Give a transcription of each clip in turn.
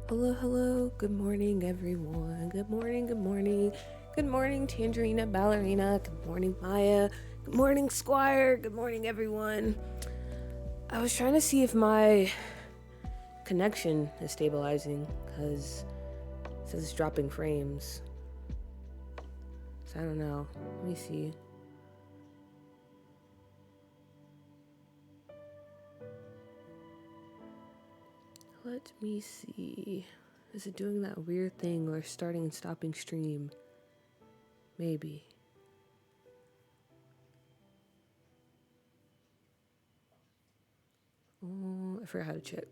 Hello, hello. Good morning, everyone. Good morning, good morning. Good morning, Tangerina Ballerina. Good morning, Maya. Good morning, Squire. Good morning, everyone. I was trying to see if my connection is stabilizing because it says it's dropping frames. So I don't know. Let me see. Let me see. Is it doing that weird thing where starting and stopping stream? Maybe. Oh, I forgot how to check.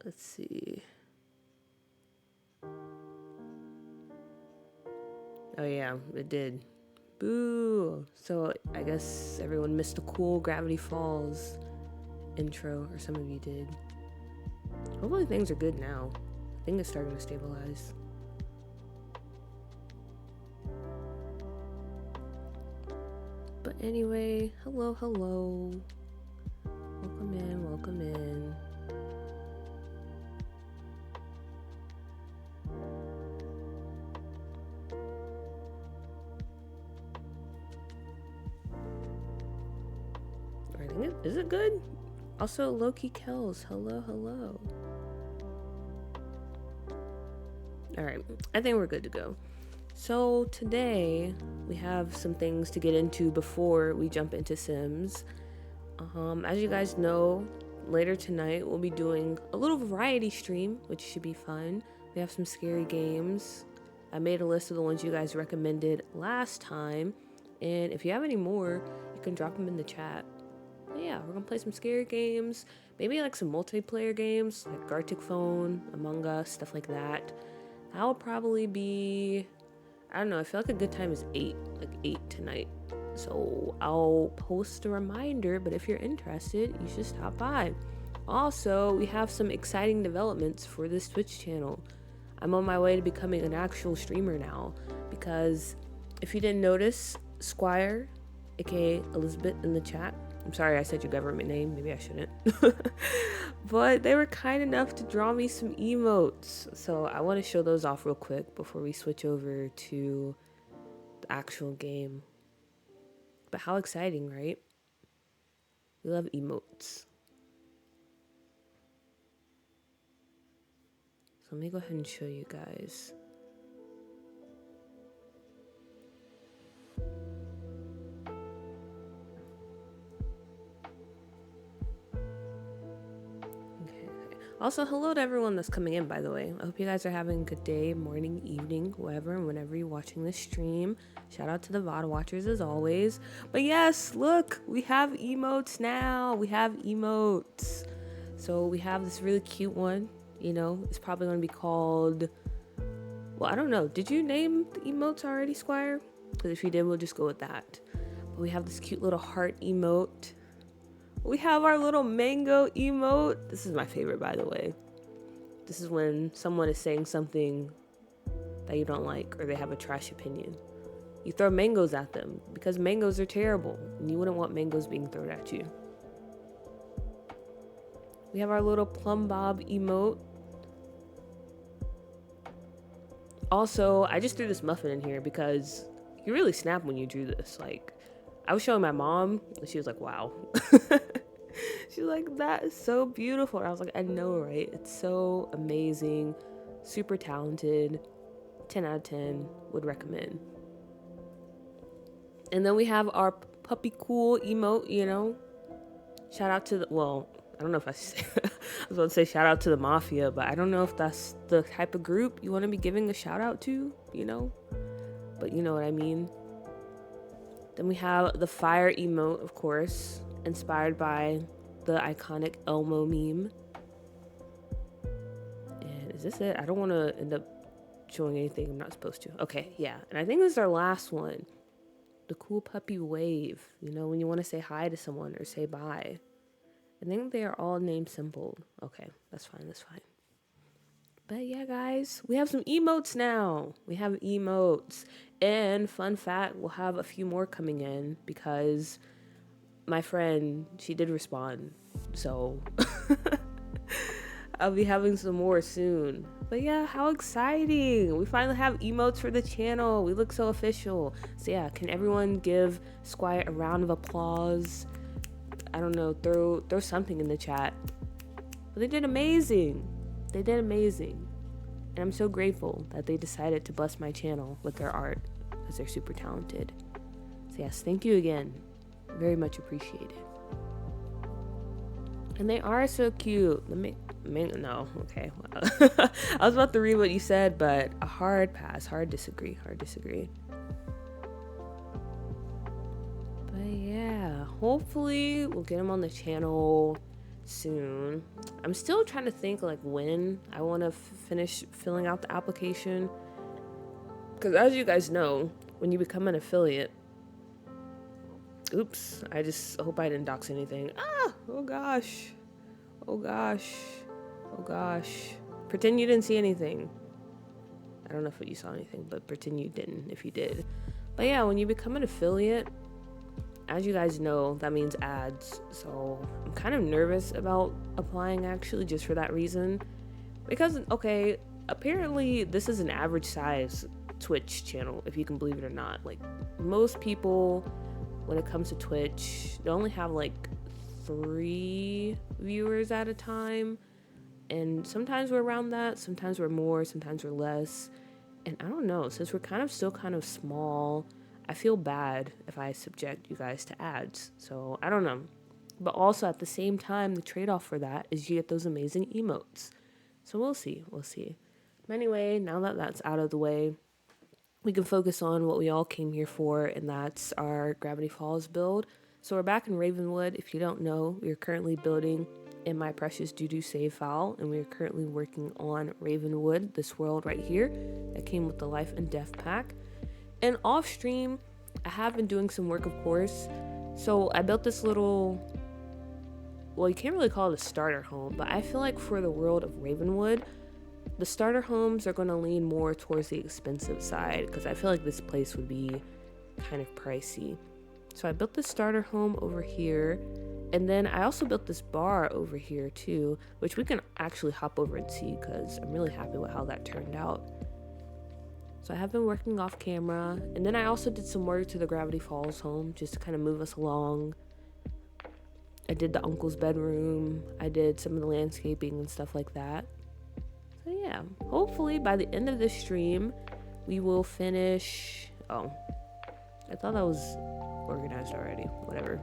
Let's see. Oh yeah, it did. Boo! So I guess everyone missed the cool Gravity Falls intro, or some of you did. Hopefully things are good now. I think it's starting to stabilize. But anyway, hello, hello. Welcome in, welcome in. I think is it good? Also, Loki Kells, hello, hello. Alright, I think we're good to go. So today we have some things to get into before we jump into Sims. As you guys know, later tonight we'll be doing a little variety stream, which should be fun. We have some scary games. I made a list of the ones you guys recommended last time, and if you have any more, you can drop them in the chat. But yeah, we're gonna play some scary games, maybe like some multiplayer games like Gartic Phone, Among Us, stuff like that. That'll probably be, I don't know, I feel like a good time is 8 tonight. So I'll post a reminder, but if you're interested, you should stop by. Also, we have some exciting developments for this Twitch channel. I'm on my way to becoming an actual streamer now, because if you didn't notice, Squire, aka Elizabeth in the chat, I'm sorry I said your government name, maybe I shouldn't. But they were kind enough to draw me some emotes. So I want to show those off real quick before we switch over to the actual game. But how exciting, right? We love emotes. So let me go ahead and show you guys. Also, hello to everyone that's coming in, by the way. I hope you guys are having a good day, morning, evening, whoever, and whenever you're watching this stream. Shout out to the VOD watchers as always. But yes, look, we have emotes now. We have emotes. So we have this really cute one. You know, it's probably going to be called... Well, I don't know. Did you name the emotes already, Squire? Because if you did, we'll just go with that. But we have this cute little heart emote. We have our little mango emote. This is my favorite, by the way. This is when someone is saying something that you don't like or they have a trash opinion. You throw mangoes at them because mangoes are terrible and you wouldn't want mangoes being thrown at you. We have our little plum bob emote. Also, I just threw this muffin in here because you really snap when you drew this. Like, I was showing my mom and she was like, wow. She's like, that is so beautiful. And I was like, I know, right? It's so amazing, super talented, 10 out of 10, would recommend. And then we have our puppy cool emote, you know. Shout out to the, well, I don't know if I was about to say shout out to the mafia, but I don't know if that's the type of group you want to be giving a shout out to, you know. But you know what I mean. Then we have the fire emote, of course, inspired by the iconic Elmo meme. And is this it? I don't want to end up showing anything I'm not supposed to. Okay, yeah. And I think this is our last one. The cool puppy wave. You know, when you want to say hi to someone or say bye. I think they are all name simple. Okay, that's fine, that's fine. But yeah, guys, we have some emotes now. We have emotes. And fun fact, we'll have a few more coming in because my friend, she did respond. So I'll be having some more soon. But yeah, how exciting. We finally have emotes for the channel. We look so official. So yeah, can everyone give Squire a round of applause? I don't know, throw something in the chat. But they did amazing. They did amazing. And I'm so grateful that they decided to bless my channel with their art because they're super talented. So yes, thank you again. Very much appreciated. And they are so cute. No, okay. I was about to read what you said, but a hard pass. Hard disagree. But yeah, hopefully we'll get them on the channel soon. I'm still trying to think like when I want to finish filling out the application. Because as you guys know, when you become an affiliate, oops, I just hope I didn't dox anything. Oh gosh. Pretend you didn't see anything. I don't know if you saw anything, but pretend you didn't if you did. But yeah, when you become an affiliate, as you guys know, that means ads. So I'm kind of nervous about applying actually just for that reason. Because, okay, apparently this is an average size Twitch channel, if you can believe it or not. Like, most people, when it comes to Twitch, they only have like 3 viewers at a time. And sometimes we're around that, sometimes we're more, sometimes we're less. And I don't know, since we're still kind of small, I feel bad if I subject you guys to ads. So I don't know. But also at the same time, the trade-off for that is you get those amazing emotes. So we'll see. But anyway, now that that's out of the way, we can focus on what we all came here for, and that's our Gravity Falls build. So we're back in Ravenwood. If you don't know, we are currently building in my precious doo-doo save file, and we are currently working on Ravenwood, this world right here that came with the Life and Death pack. And off stream, I have been doing some work, of course. So I built this little, well, you can't really call it a starter home, but I feel like for the world of Ravenwood, the starter homes are going to lean more towards the expensive side because I feel like this place would be kind of pricey. So I built this starter home over here, and then I also built this bar over here too, which we can actually hop over and see because I'm really happy with how that turned out. So I have been working off camera, and then I also did some work to the Gravity Falls home just to kind of move us along. I did the uncle's bedroom, I did some of the landscaping and stuff like that. So yeah, hopefully by the end of this stream, we will finish, oh, I thought that was organized already, whatever.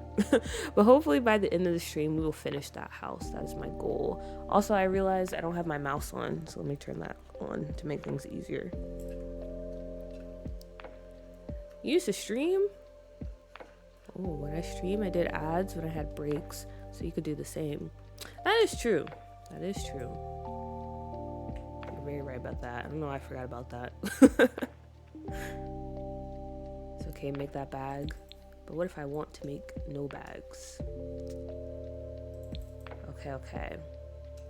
But hopefully by the end of the stream, we will finish that house. That is my goal. Also, I realized I don't have my mouse on, so let me turn that on to make things easier. You used to stream? Oh, when I stream, I did ads when I had breaks, so you could do the same. That is true. You're very right about that. I don't know why I forgot about that. It's okay, make that bag. But what if I want to make no bags? Okay.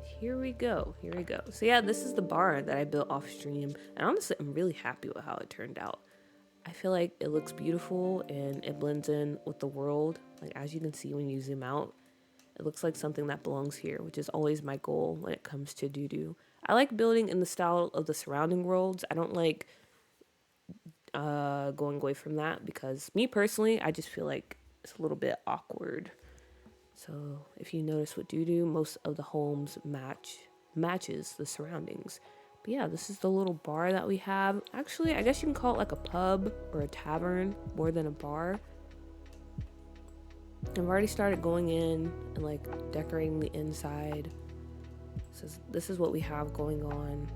Here we go. So yeah, this is the bar that I built off stream. And honestly, I'm really happy with how it turned out. I feel like it looks beautiful and it blends in with the world. Like, as you can see when you zoom out, it looks like something that belongs here, which is always my goal when it comes to doo-doo. I like building in the style of the surrounding worlds. I don't like going away from that because me personally, I just feel like it's a little bit awkward. So if you notice with doo-doo, most of the homes matches the surroundings. But yeah, this is the little bar that we have. Actually, I guess you can call it like a pub or a tavern more than a bar. I've already started going in and like decorating the inside. So this is what we have going on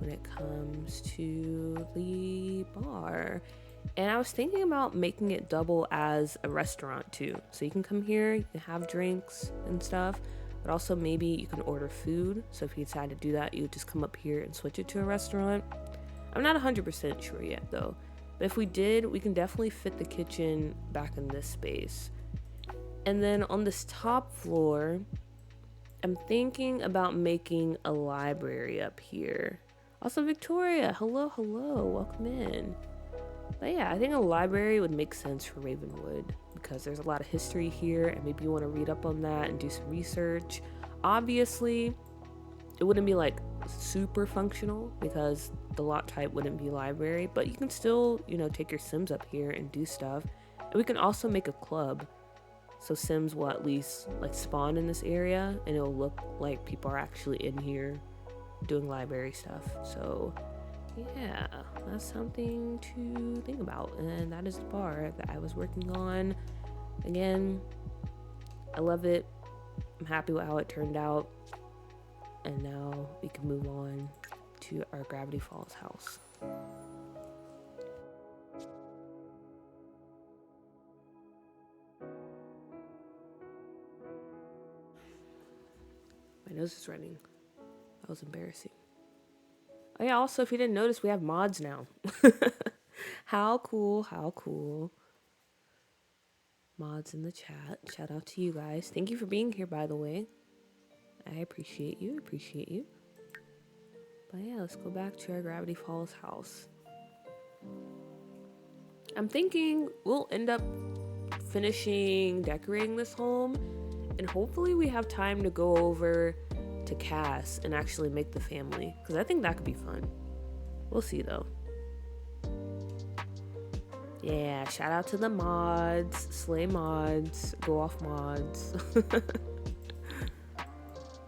when it comes to the bar. And I was thinking about making it double as a restaurant too. So you can come here, you can have drinks and stuff, but also maybe you can order food. So if you decide to do that, you would just come up here and switch it to a restaurant. I'm not 100% sure yet though. But if we did, we can definitely fit the kitchen back in this space. And then on this top floor, I'm thinking about making a library up here. Also, Victoria, hello, welcome in. But yeah, I think a library would make sense for Ravenwood because there's a lot of history here and maybe you want to read up on that and do some research. Obviously, it wouldn't be like super functional because the lot type wouldn't be library, but you can still, you know, take your Sims up here and do stuff. And we can also make a club. So Sims will at least like spawn in this area and it'll look like people are actually in here doing library stuff. So yeah, that's something to think about. And that is the bar that I was working on. Again, I love it. I'm happy with how it turned out. And now we can move on to our Gravity Falls house. My nose is running. That was embarrassing. Oh yeah, also if you didn't notice, we have mods now. How cool, how cool. Mods in the chat. Shout out to you guys. Thank you for being here, by the way. I appreciate you, But yeah, let's go back to our Gravity Falls house. I'm thinking we'll end up finishing decorating this home, and hopefully we have time to go over to Cass and actually make the family, because I think that could be fun. We'll see though. Yeah, shout out to the mods, slay mods, go off mods.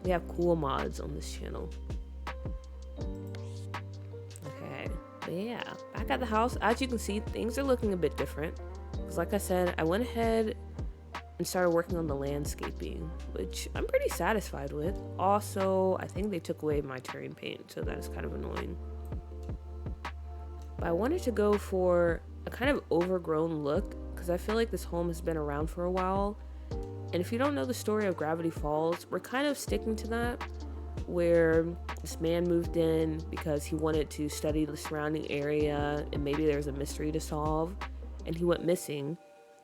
We have cool mods on this channel. Okay, but yeah, back at the house, as you can see, things are looking a bit different. Because like I said, I went ahead and started working on the landscaping, which I'm pretty satisfied with. Also, I think they took away my terrain paint, so that is kind of annoying. But I wanted to go for a kind of overgrown look, because I feel like this home has been around for a while. And if you don't know the story of Gravity Falls, we're kind of sticking to that, where this man moved in because he wanted to study the surrounding area and maybe there's a mystery to solve, and he went missing.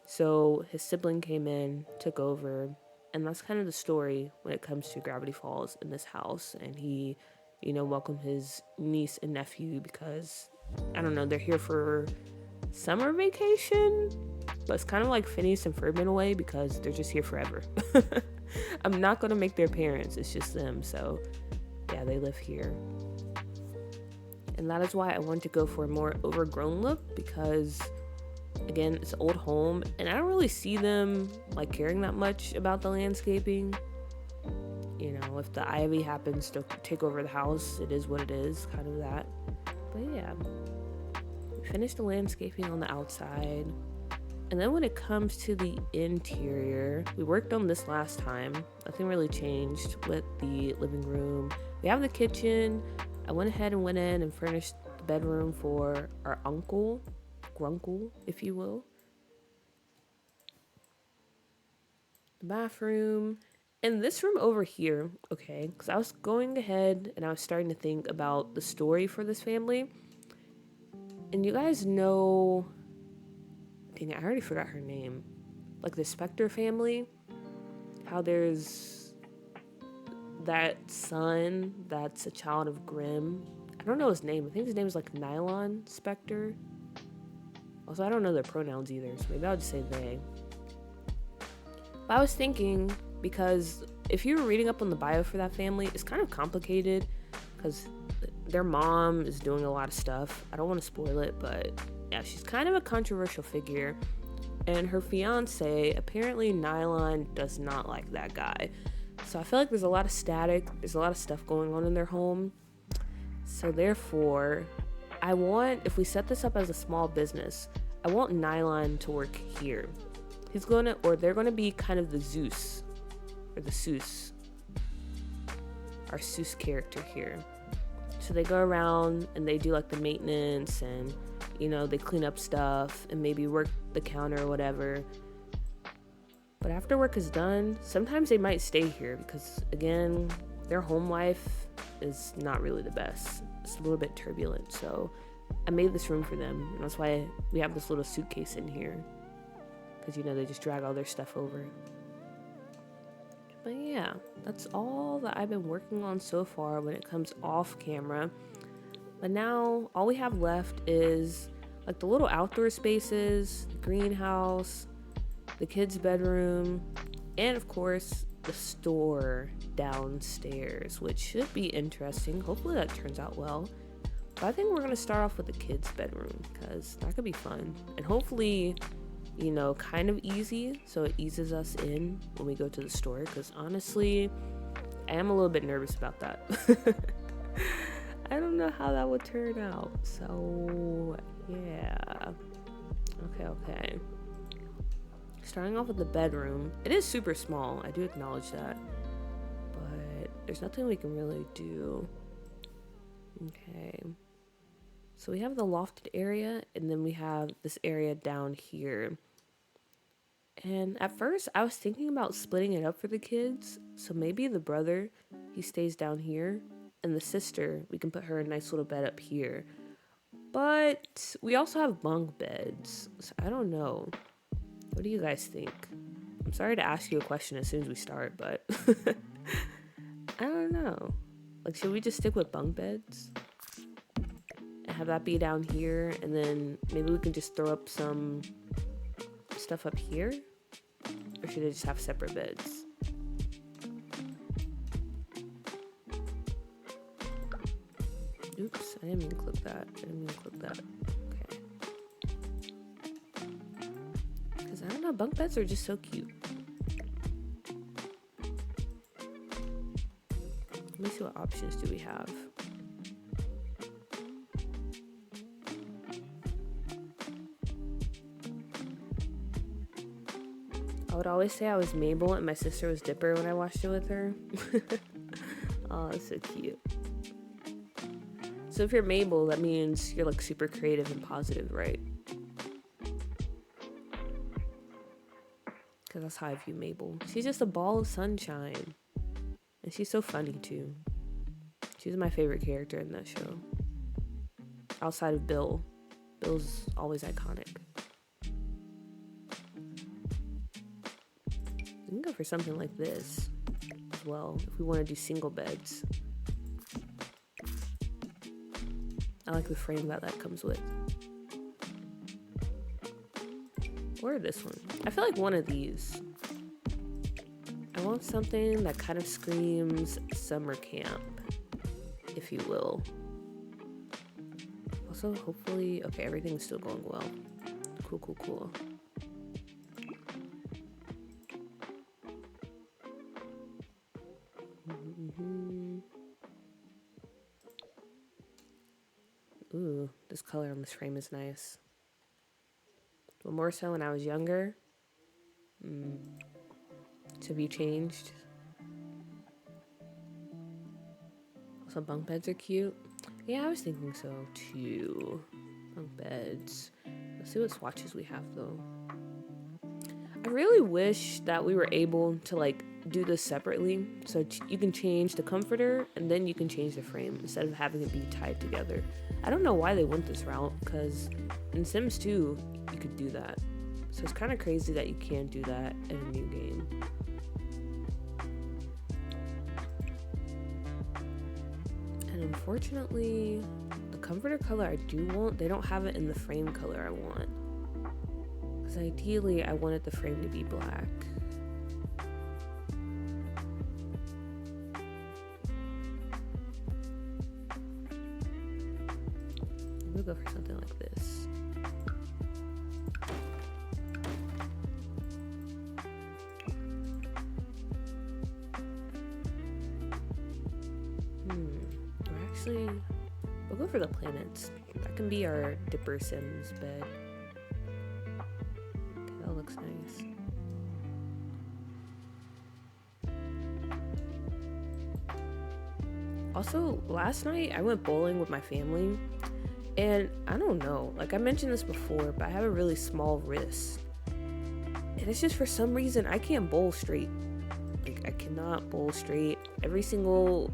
So his sibling came in, took over, and that's kind of the story when it comes to Gravity Falls in this house. And he, you know, welcomed his niece and nephew because, I don't know, they're here for summer vacation, but it's kind of like Phineas and Ferb in a way because they're just here forever. I'm not going to make their parents, it's just them. So yeah, they live here. And that is why I want to go for a more overgrown look, because again, it's an old home and I don't really see them like caring that much about the landscaping. You know, if the ivy happens to take over the house, it is what it is, kind of that. But yeah, we finished the landscaping on the outside. And then when it comes to the interior, we worked on this last time. Nothing really changed with the living room. We have the kitchen. I went ahead and went in and furnished the bedroom for our uncle, grunkle, if you will. The bathroom. And this room over here, okay, because I was going ahead and I was starting to think about the story for this family. And you guys know, dang, I already forgot her name. Like the Spectre family, how there's that son that's a child of Grimm. I don't know his name. I think his name is like Nylon Spectre. Also, I don't know their pronouns either, so maybe I'll just say they. But I was thinking, because if you were reading up on the bio for that family, it's kind of complicated because their mom is doing a lot of stuff. I don't want to spoil it, but yeah, she's kind of a controversial figure. And her fiance, apparently Nylon does not like that guy. So I feel like there's a lot of static. There's a lot of stuff going on in their home. So therefore, I want, if we set this up as a small business, I want Nylon to work here. He's going to, or they're going to be kind of the Zeus, or the Seuss, our Seuss character here. So they go around and they do like the maintenance and, you know, they clean up stuff and maybe work the counter or whatever. But after work is done, sometimes they might stay here because, again, their home life is not really the best. It's a little bit turbulent. So I made this room for them. And that's why we have this little suitcase in here. Because, you know, they just drag all their stuff over. But yeah, that's all that I've been working on so far when it comes off camera. But now all we have left is like the little outdoor spaces, the greenhouse, the kids' bedroom, and of course the store downstairs, which should be interesting. Hopefully that turns out well. But I think we're gonna start off with the kids' bedroom because that could be fun. And hopefully, you know, kind of easy, so it eases us in when we go to the store, because honestly, I am a little bit nervous about that. I don't know how that would turn out, so yeah. Okay. Starting off with the bedroom. It is super small, I do acknowledge that, but there's nothing we can really do. Okay. So we have the lofted area, and then we have this area down here. And at first, I was thinking about splitting it up for the kids. So maybe the brother, he stays down here. And the sister, we can put her a nice little bed up here. But we also have bunk beds. So I don't know. What do you guys think? I'm sorry to ask you a question as soon as we start, but I don't know. Like, should we just stick with bunk beds? And have that be down here, and then maybe we can just throw up some stuff up here? Or should I just have separate beds? Oops, I didn't mean to click that. Okay. Because I don't know, bunk beds are just so cute. Let me see what options do we have. I would always say I was Mabel and my sister was Dipper when I watched it with her. Oh, that's so cute. So if you're Mabel, that means you're like super creative and positive, right? Because that's how I view Mabel. She's just a ball of sunshine. And she's so funny too. She's my favorite character in that show. Outside of Bill. Bill's always iconic. We can go for something like this as well if we want to do single beds. I like the frame that comes with. Or this one. I feel like one of these. I want something that kind of screams summer camp, if you will. Also, hopefully, okay, everything's still going well. Cool. Ooh, this color on this frame is nice. But more so when I was younger. To be changed. Also, bunk beds are cute. Yeah, I was thinking so too. Bunk beds. Let's see what swatches we have though. I really wish that we were able to like do this separately, so you can change the comforter and then you can change the frame instead of having it be tied together. I don't know why they went this route, because in Sims 2 you could do that, so it's kind of crazy that you can't do that in a new game. And unfortunately, the comforter color I do want, they don't have it in the frame color I want, because ideally I wanted the frame to be black. We'll go for something like this. We'll go for the planets. That can be our Dipper Sims bed. Okay, that looks nice. Also, last night I went bowling with my family, and I don't know, like I mentioned this before, but I have a really small wrist. And it's just for some reason I can't bowl straight. Like, I cannot bowl straight. Every single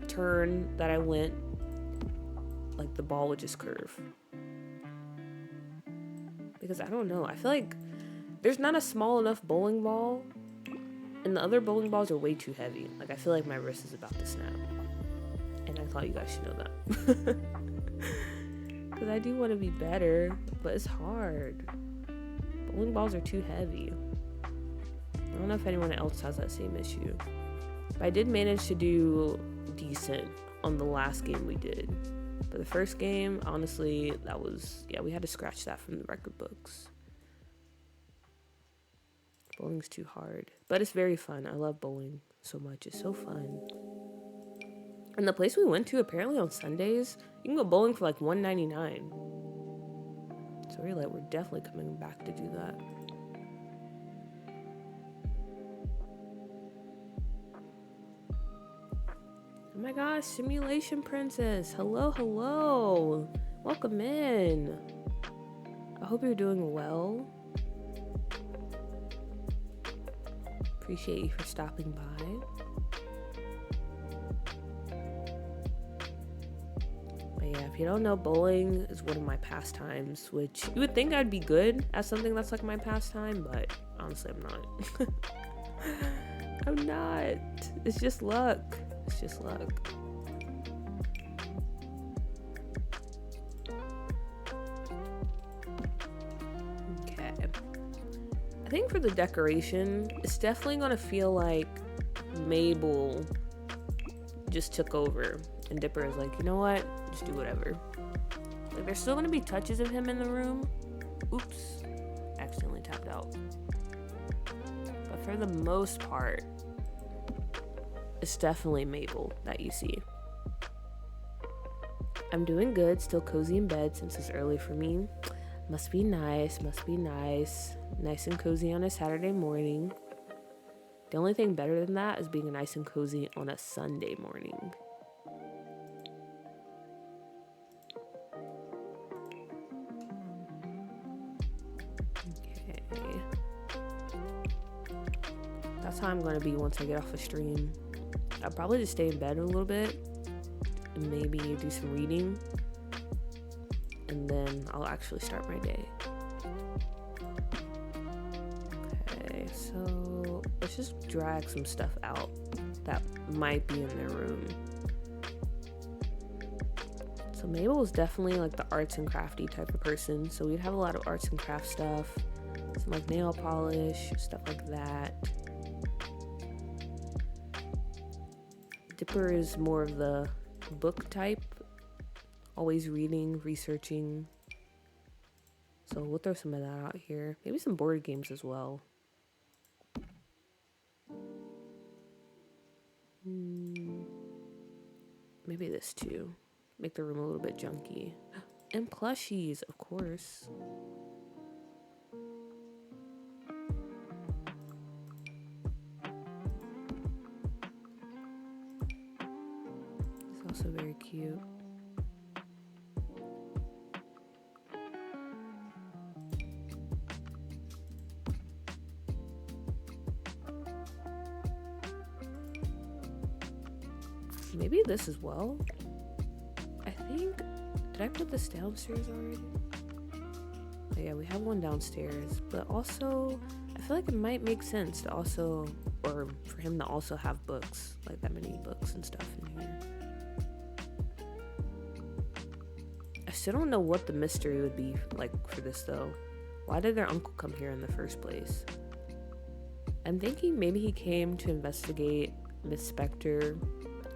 turn that I went, like the ball would just curve. Because I don't know, I feel like there's not a small enough bowling ball, and the other bowling balls are way too heavy. Like, I feel like my wrist is about to snap. And I thought you guys should know that. Because I do want to be better, but it's hard. Bowling balls are too heavy. don't know if anyone else has that same issue. But I did manage to do decent on the last game we did. But the first game, honestly, that was, yeah, we had to scratch that from the record books. Bowling's too hard. But it's very fun. I love bowling so much. It's so fun. And the place we went to, apparently on Sundays, you can go bowling for like $1.99. So we're definitely coming back to do that. Oh my gosh, Simulation Princess. Hello, hello. Welcome in. I hope you're doing well. Appreciate you for stopping by. But yeah, if you don't know, bowling is one of my pastimes, which you would think I'd be good at something that's like my pastime, but honestly, I'm not. I'm not. It's just luck. It's just luck. Okay. I think for the decoration, it's definitely gonna feel like Mabel just took over. And Dipper is like, you know what? Just do whatever. Like, there's still gonna be touches of him in the room. Oops. Accidentally tapped out. But for the most part, it's definitely Mabel that you see. I'm doing good, still cozy in bed since it's early for me. Must be nice, must be nice. Nice and cozy on a Saturday morning. The only thing better than that is being nice and cozy on a Sunday morning. Okay. That's how I'm gonna be once I get off the stream. I'll probably just stay in bed a little bit and maybe do some reading, and then I'll actually start my day. Okay, so let's just drag some stuff out that might be in their room. So Mabel was definitely like the arts and crafty type of person, so we'd have a lot of arts and craft stuff, some like nail polish, stuff like that. Dipper is more of the book type, always reading, researching. So we'll throw some of that out here. Maybe some board games as well. Maybe this too. Make the room a little bit junky. And plushies, of course. Also very cute. Maybe this as well. I think, did I put this downstairs already? Oh yeah, we have one downstairs, but also I feel like it might make sense to also, or for him to also have books, like that many books and stuff in here. I still don't know what the mystery would be like for this though. Why did their uncle come here in the first place? I'm thinking maybe he came to investigate Miss Spectre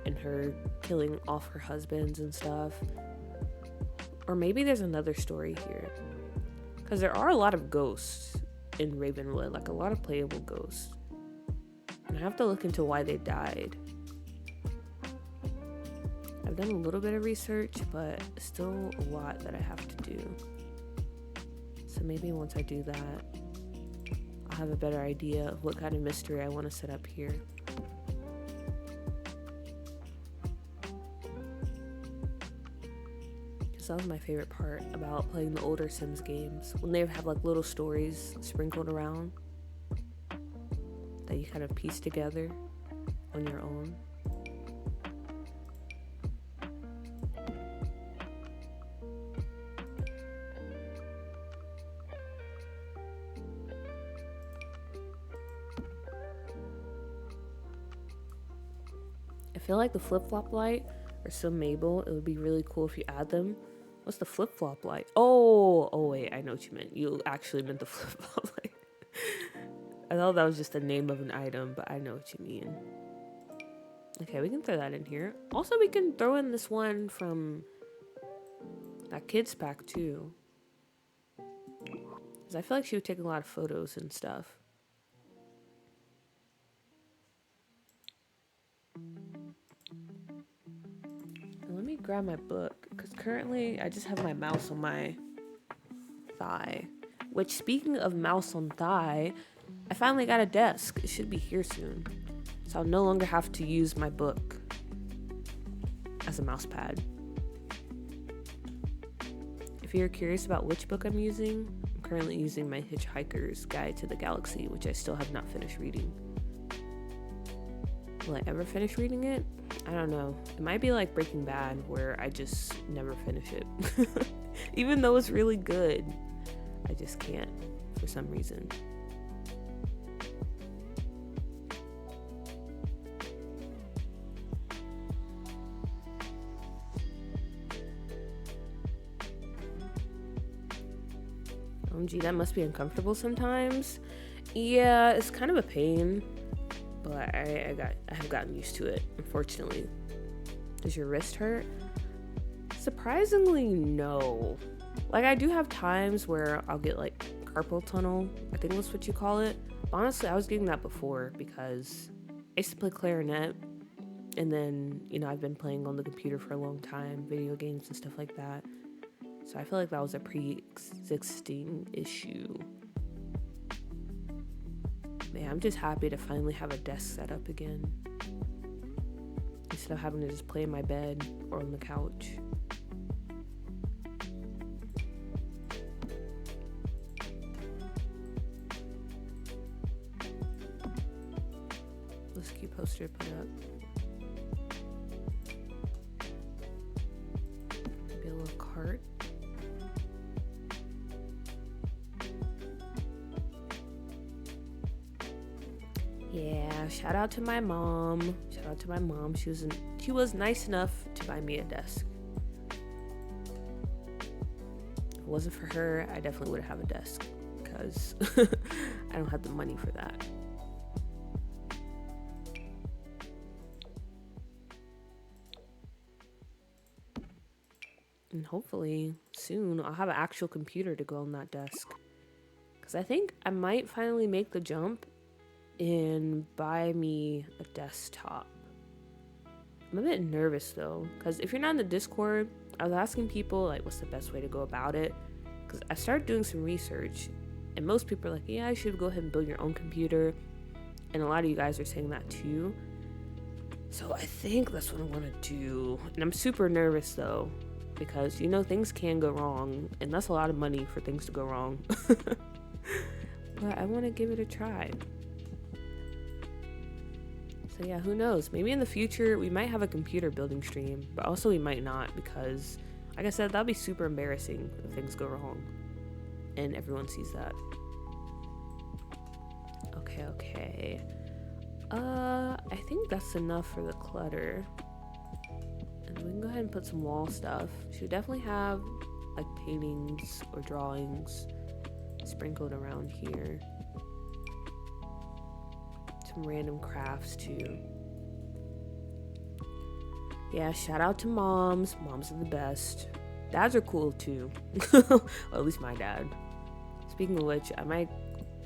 and her killing off her husbands and stuff. Or maybe there's another story here. Because there are a lot of ghosts in Ravenwood, like a lot of playable ghosts. And I have to look into why they died. I've done a little bit of research, but still a lot that I have to do. So maybe once I do that, I'll have a better idea of what kind of mystery I want to set up here. Because that was my favorite part about playing the older Sims games, when they have like little stories sprinkled around that you kind of piece together on your own. I feel like the flip-flop light or some Mabel, it would be really cool if you add them. What's the flip-flop light? Oh wait, I know what you meant. You actually meant the flip-flop light. I thought that was just the name of an item, but I know what you mean. Okay, we can throw that in here. Also, we can throw in this one from that kids pack too. Because I feel like she would take a lot of photos and stuff. Now let me grab my book, because currently I just have my mouse on my thigh. Which, speaking of mouse on thigh, I finally got a desk. It should be here soon. So I'll no longer have to use my book as a mouse pad. If you're curious about which book I'm using, I'm currently using my Hitchhiker's Guide to the Galaxy, which I still have not finished reading. Will I ever finish reading it? I don't know. It might be like Breaking Bad, where I just never finish it. Even though it's really good, I just can't for some reason. OMG, that must be uncomfortable sometimes. Yeah, it's kind of a pain, but I have gotten used to it, unfortunately. Does your wrist hurt? Surprisingly, no. Like, I do have times where I'll get like carpal tunnel, I think that's what you call it. But honestly, I was getting that before because I used to play clarinet, and then, you know, I've been playing on the computer for a long time, video games and stuff like that. So I feel like that was a pre-existing issue. Man, I'm just happy to finally have a desk set up again, instead of having to just play in my bed or on the couch. Let's keep poster put up. Maybe a little cart. Yeah, shout out to my mom. Shout out to my mom. She was nice enough to buy me a desk. If it wasn't for her, I definitely wouldn't have a desk, because I don't have the money for that. And hopefully soon I'll have an actual computer to go on that desk, because I think I might finally make the jump and buy me a desktop. I'm a bit nervous though, because if you're not in the Discord, I was asking people like what's the best way to go about it, because I started doing some research, and most people are like, yeah, I should go ahead and build your own computer, and a lot of you guys are saying that too. So I think that's what I want to do, and I'm super nervous though, because you know things can go wrong, and that's a lot of money for things to go wrong. But I want to give it a try. So yeah, who knows? Maybe in the future we might have a computer building stream, but also we might not, because like I said, that'd be super embarrassing if things go wrong and everyone sees that. Okay. I think that's enough for the clutter. And we can go ahead and put some wall stuff. Should definitely have like paintings or drawings sprinkled around here. Some random crafts too. Yeah, shout out to moms. Moms are the best. Dads are cool too. Well, at least my dad. Speaking of which, I might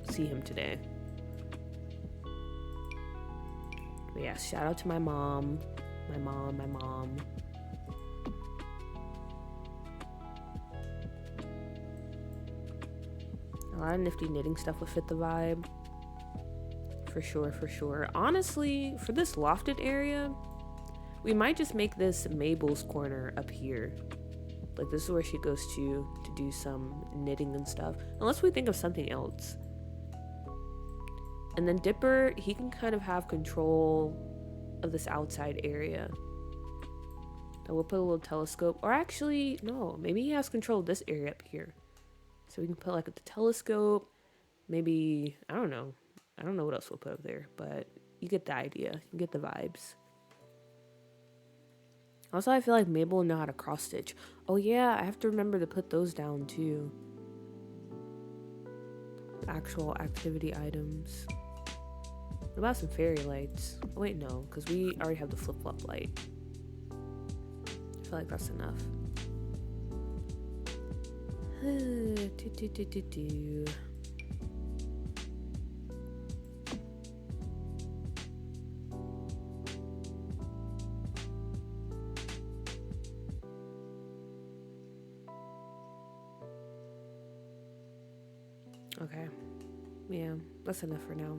see him today. But yeah, shout out to my mom. My mom. A lot of nifty knitting stuff would fit the vibe. For sure. Honestly, for this lofted area, we might just make this Mabel's corner up here. Like, this is where she goes to do some knitting and stuff. Unless we think of something else. And then Dipper, he can kind of have control of this outside area. And we'll put a little telescope. Or actually, no, maybe he has control of this area up here. So we can put like the telescope. Maybe, I don't know what else we'll put up there, but you get the idea. You get the vibes. Also, I feel like Mabel will know how to cross stitch. Oh yeah, I have to remember to put those down too. Actual activity items. What about some fairy lights? Oh, wait, no, because we already have the flip-flop light. I feel like that's enough. Okay, yeah, that's enough for now.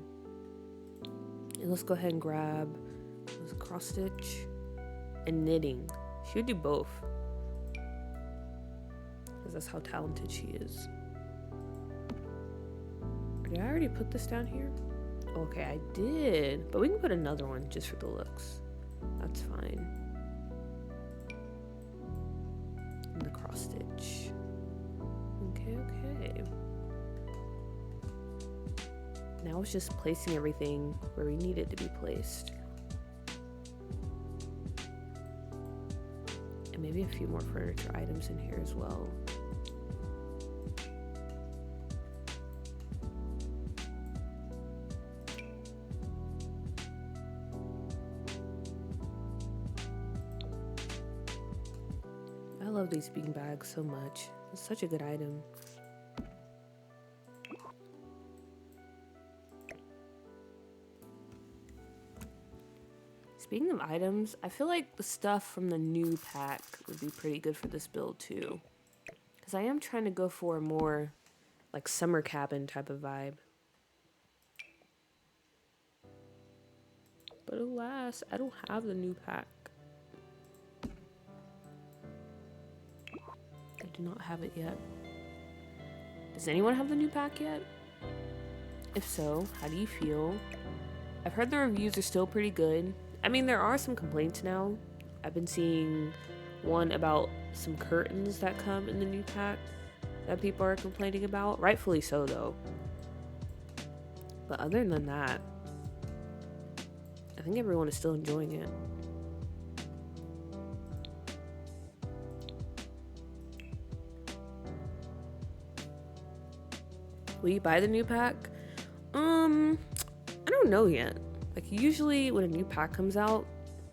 And let's go ahead and grab this cross stitch and knitting. She would do both, because that's how talented she is. Did I already put this down here? Okay, I did, but we can put another one just for the looks. That's fine. And the cross stitch. Okay. Now it's just placing everything where we need it to be placed. And maybe a few more furniture items in here as well. I love these bean bags so much. It's such a good item. Speaking of items, I feel like the stuff from the new pack would be pretty good for this build too. Because I am trying to go for a more like summer cabin type of vibe. But alas, I don't have the new pack. I do not have it yet. Does anyone have the new pack yet? If so, how do you feel? I've heard the reviews are still pretty good. I mean, there are some complaints now. I've been seeing one about some curtains that come in the new pack that people are complaining about. Rightfully so, though. But other than that, I think everyone is still enjoying it. Will you buy the new pack? I don't know yet. Like, usually when a new pack comes out,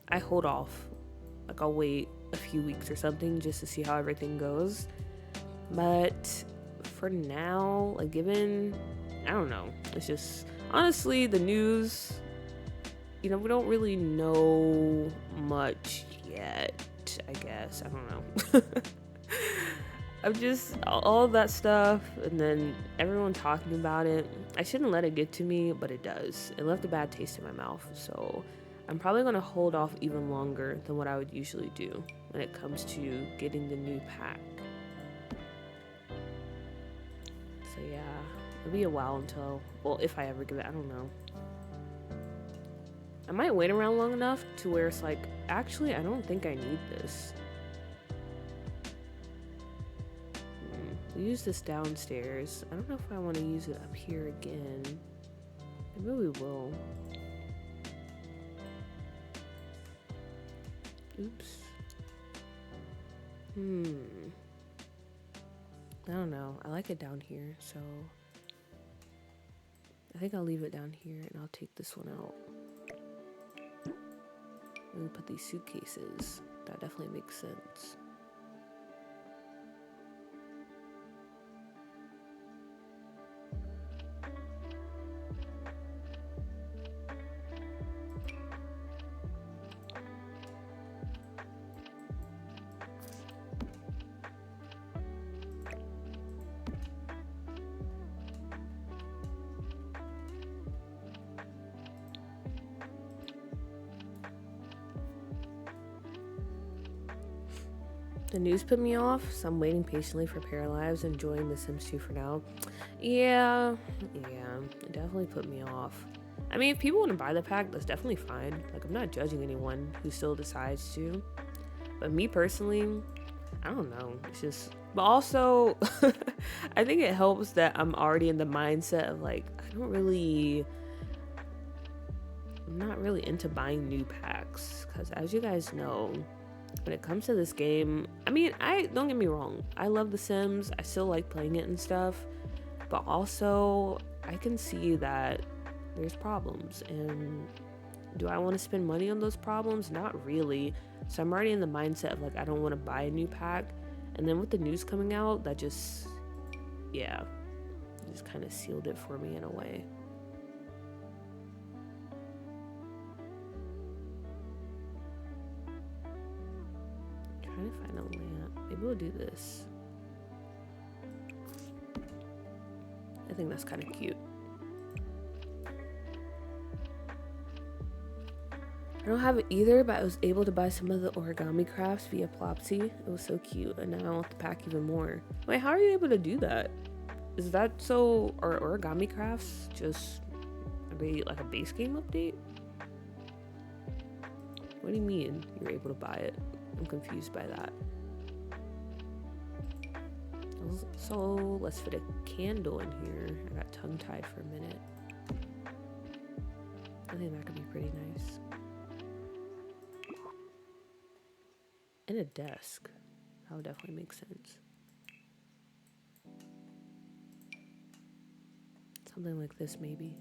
I hold off. Like, I'll wait a few weeks or something just to see how everything goes. But for now, like, given, I don't know. It's just, honestly, the news, you know, we don't really know much yet, I guess. I don't know. I'm just, all that stuff, and then everyone talking about it. I shouldn't let it get to me, but it does. It left a bad taste in my mouth, so I'm probably going to hold off even longer than what I would usually do when it comes to getting the new pack. So yeah, it'll be a while until, well, if I ever get it, I don't know. I might wait around long enough to where it's like, actually, I don't think I need this. We'll use this downstairs. I don't know if I want to use it up here again. Maybe we will. Oops. I don't know. I like it down here, so I think I'll leave it down here and I'll take this one out. And we put these suitcases. That definitely makes sense. The news put me off, so I'm waiting patiently for Paralives, enjoying The Sims 2 for now. Yeah, it definitely put me off. I mean, if people want to buy the pack, that's definitely fine. Like, I'm not judging anyone who still decides to. But me personally, I don't know. It's just, but also, I think it helps that I'm already in the mindset of like, I'm not really into buying new packs. Because as you guys know, when it comes to this game, I mean, don't get me wrong, I love The Sims, I still like playing it and stuff, but also I can see that there's problems, and do I want to spend money on those problems? Not really. So I'm already in the mindset of like, I don't want to buy a new pack. And then with the news coming out, that just, yeah, just kind of sealed it for me in a way. I'm trying to find a lamp. Maybe we'll do this. I think that's kind of cute. I don't have it either, but I was able to buy some of the origami crafts via Plopsy. It was so cute, and now I want the pack even more. Wait, how are you able to do that? Is that so? Are origami crafts just, are they like a base game update? What do you mean you're able to buy it? I'm confused by that. So let's fit a candle in here. I got tongue-tied for a minute. I think that could be pretty nice. And a desk. That would definitely make sense. Something like this, maybe.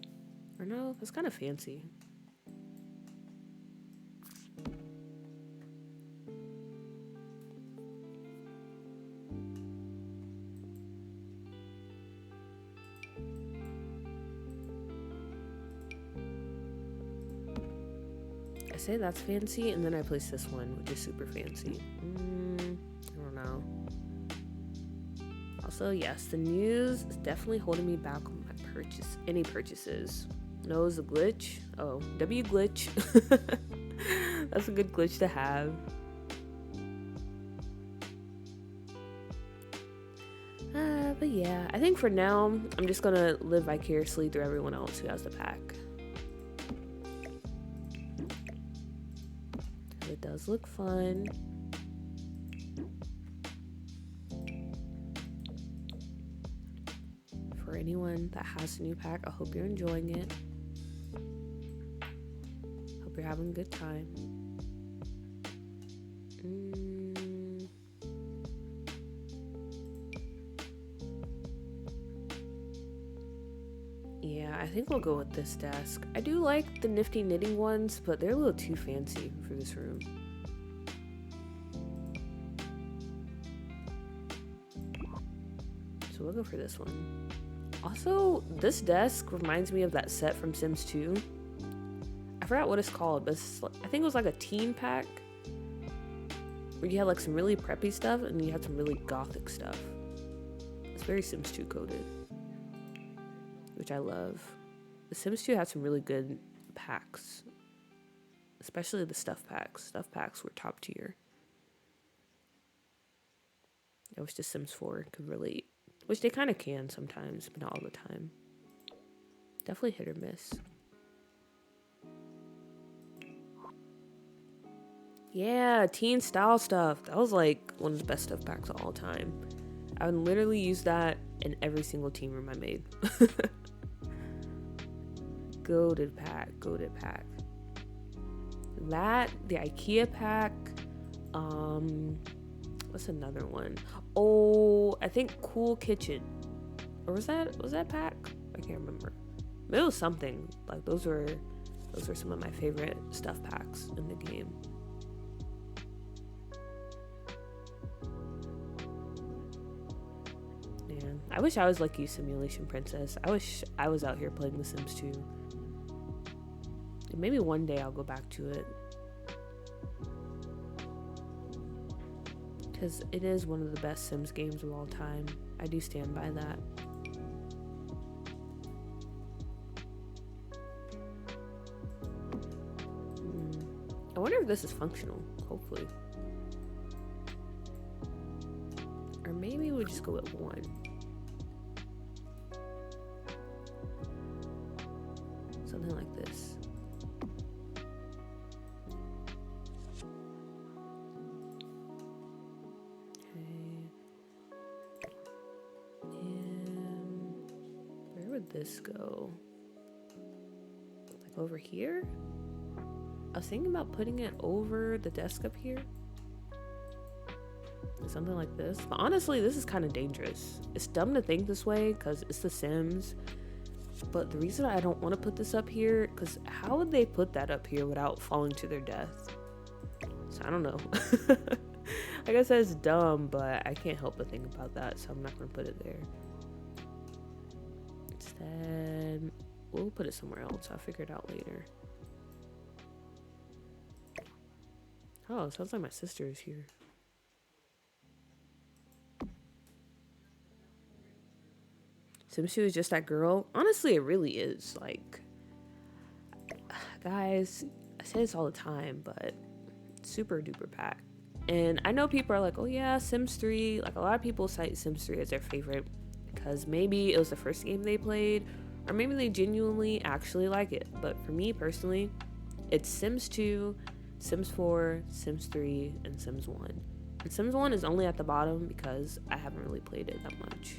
Or no, that's kind of fancy. I say that's fancy, and then I place this one, which is super fancy. I don't know. Also, yes, the news is definitely holding me back on my any purchases. No, it was a glitch. Oh, W glitch. That's a good glitch to have. But yeah, I think for now, I'm just gonna live vicariously through everyone else who has the pack. It does look fun. For anyone that has a new pack, I hope you're enjoying it. Hope you're having a good time. Yeah, I think we'll go with this desk. I do like the nifty knitting ones, but they're a little too fancy for this room. So we'll go for this one. Also, this desk reminds me of that set from Sims 2. I forgot what it's called, but I think it was like a teen pack where you had like some really preppy stuff and you had some really gothic stuff. It's very Sims 2 coded, which I love. The Sims 2 had some really good packs, especially the stuff packs. Stuff packs were top tier. I wish the Sims 4 could relate, which they kind of can sometimes, but not all the time. Definitely hit or miss. Yeah, teen style stuff. That was like one of the best stuff packs of all time. I would literally use that in every single team room I made. Goated pack, goated pack. That, the IKEA pack. What's another one? Oh, I think Cool Kitchen. Or was that pack? I can't remember. But it was something. Like those were some of my favorite stuff packs in the game. Man, I wish I was like you, Simulation Princess. I wish I was out here playing The Sims 2. And maybe one day I'll go back to it. Because it is one of the best Sims games of all time. I do stand by that. I wonder if this is functional. Hopefully. Or maybe we'll just go with one. Something like this. This go like over here. I was thinking about putting it over the desk up here, Something like this. But honestly, this is kind of dangerous. It's dumb to think this way because it's The Sims. But the reason I don't want to put this up here, because how would they put that up here without falling to their death? So I don't know. Like I said, it's dumb, but I can't help but think about that, so I'm not going to put it there. Instead, we'll put it somewhere else. I'll figure it out later. Oh, it sounds like my sister is here. Sims 2 is just that girl. Honestly, it really is. Like, guys, I say this all the time, but it's super duper packed. And I know people are like, oh yeah, Sims 3. Like, a lot of people cite Sims 3 as their favorite because maybe it was the first game they played, or maybe they genuinely actually like it. But for me personally, it's Sims 2, Sims 4, Sims 3, and Sims 1. And Sims 1 is only at the bottom because I haven't really played it that much.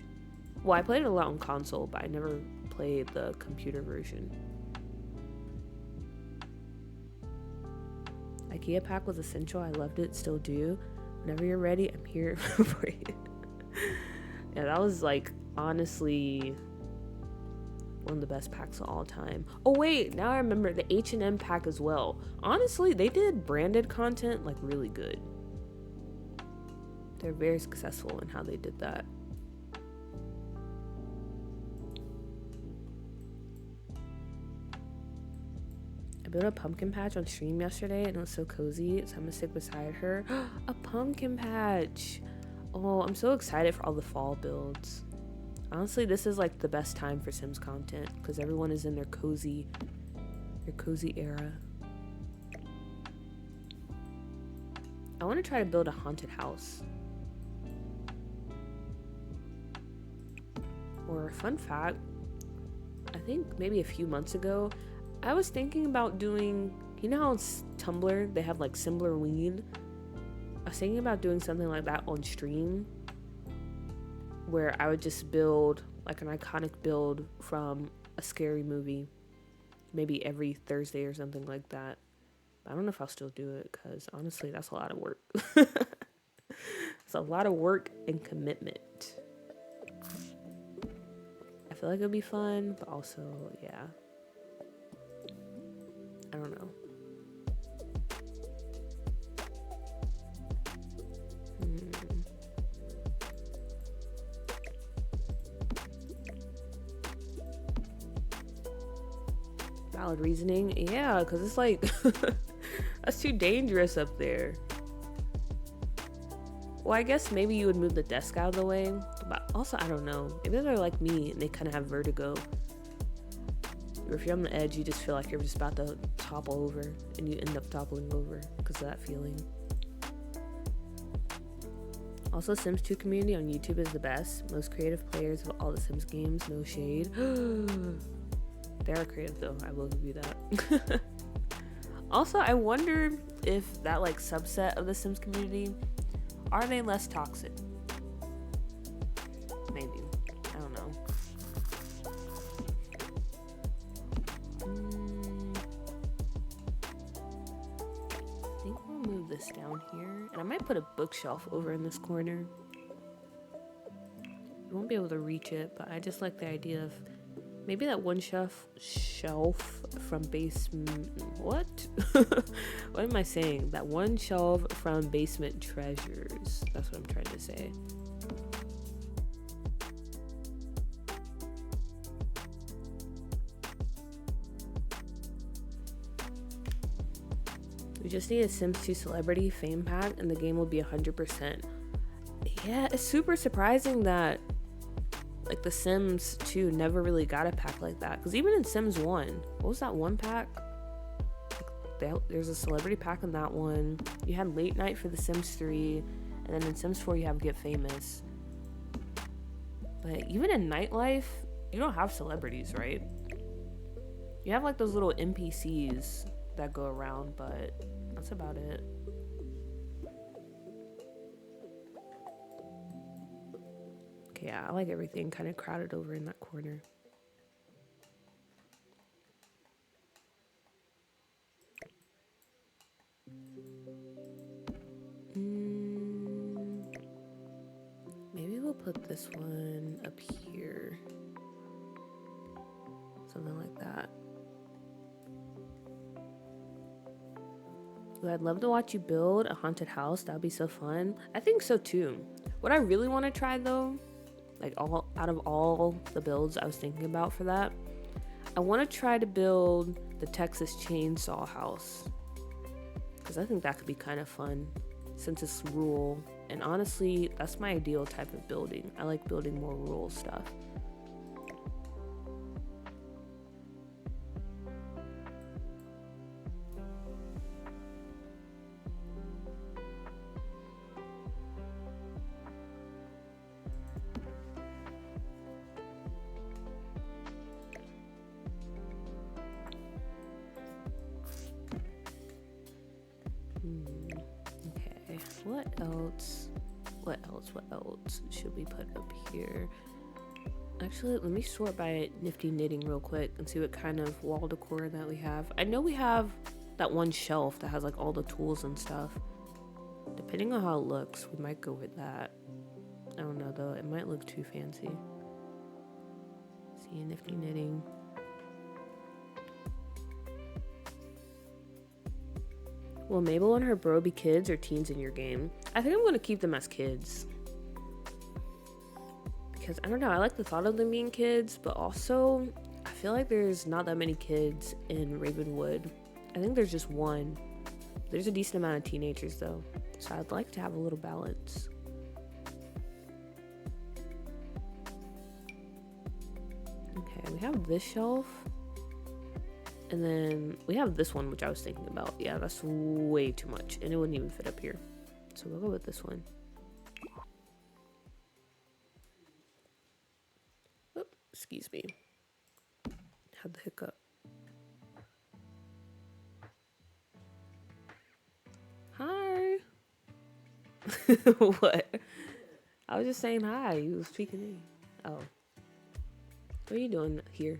Well, I played it a lot on console, but I never played the computer version. IKEA pack was essential. I loved it, still do. Whenever you're ready, I'm here for you. Yeah, that was like honestly one of the best packs of all time. Oh wait, now I remember the H&M pack as well. Honestly, they did branded content like really good. They're very successful in how they did that. I built a pumpkin patch on stream yesterday and it was so cozy, so I'm gonna stick beside her. A pumpkin patch! Oh, I'm so excited for all the fall builds. Honestly, this is like the best time for Sims content because everyone is in their cozy era. I want to try to build a haunted house. Or fun fact, I think maybe a few months ago, I was thinking about doing, you know how on Tumblr they have like Simblrween? I was thinking about doing something like that on stream where I would just build like an iconic build from a scary movie, maybe every Thursday or something like that. I don't know if I'll still do it because honestly, that's a lot of work. It's a lot of work and commitment. I feel like it'll be fun, but also, yeah. I don't know. Valid reasoning. Yeah, because it's like, that's too dangerous up there. Well, I guess maybe you would move the desk out of the way, but also, I don't know. Maybe they're like me and they kind of have vertigo. Or if you're on the edge, you just feel like you're just about to topple over and you end up toppling over because of that feeling. Also, Sims 2 community on YouTube is the best. Most creative players of all the Sims games, no shade. They are creative though, I will give you that. Also, I wonder if that like subset of the Sims community, are they less toxic? Maybe. I don't know. I think we'll move this down here. And I might put a bookshelf over in this corner. You won't be able to reach it, but I just like the idea of maybe that one shelf from basement. What? What am I saying? That one shelf from Basement Treasures. That's what I'm trying to say. We just need a Sims 2 celebrity fame pack and the game will be 100%. Yeah, it's super surprising that like the Sims 2 never really got a pack like that. Because even in Sims 1, what was that one pack? There's a celebrity pack in that one. You had Late Night for the Sims 3. And then in Sims 4, you have Get Famous. But even in Nightlife, you don't have celebrities, right? You have like those little NPCs that go around, but that's about it. Okay, yeah, I like everything kind of crowded over in that corner. put this one up here. Something like that. Ooh, I'd love to watch you build a haunted house. That would be so fun. I think so too. What I really want to try though, like out of all the builds I was thinking about for that, I want to try to build the Texas Chainsaw House. Because I think that could be kind of fun since it's rural. And honestly, that's my ideal type of building. I like building more rural stuff. Okay, what else? What else should we put up here? Actually, let me sort by Nifty Knitting real quick and see what kind of wall decor that we have. I know we have that one shelf that has like all the tools and stuff. Depending on how it looks, we might go with that. I don't know though, it might look too fancy. See, Nifty Knitting. Will Mabel and her bro be kids or teens in your game? I think I'm going to keep them as kids. Because, I don't know, I like the thought of them being kids, but also, I feel like there's not that many kids in Ravenwood. I think there's just one. There's a decent amount of teenagers, though. So I'd like to have a little balance. Okay, we have this shelf. And then we have this one, which I was thinking about. Yeah, that's way too much. And it wouldn't even fit up here. So we'll go with this one. Oh, excuse me. Had the hiccup. Hi. What? I was just saying hi. You was speaking to me. Oh. What are you doing here?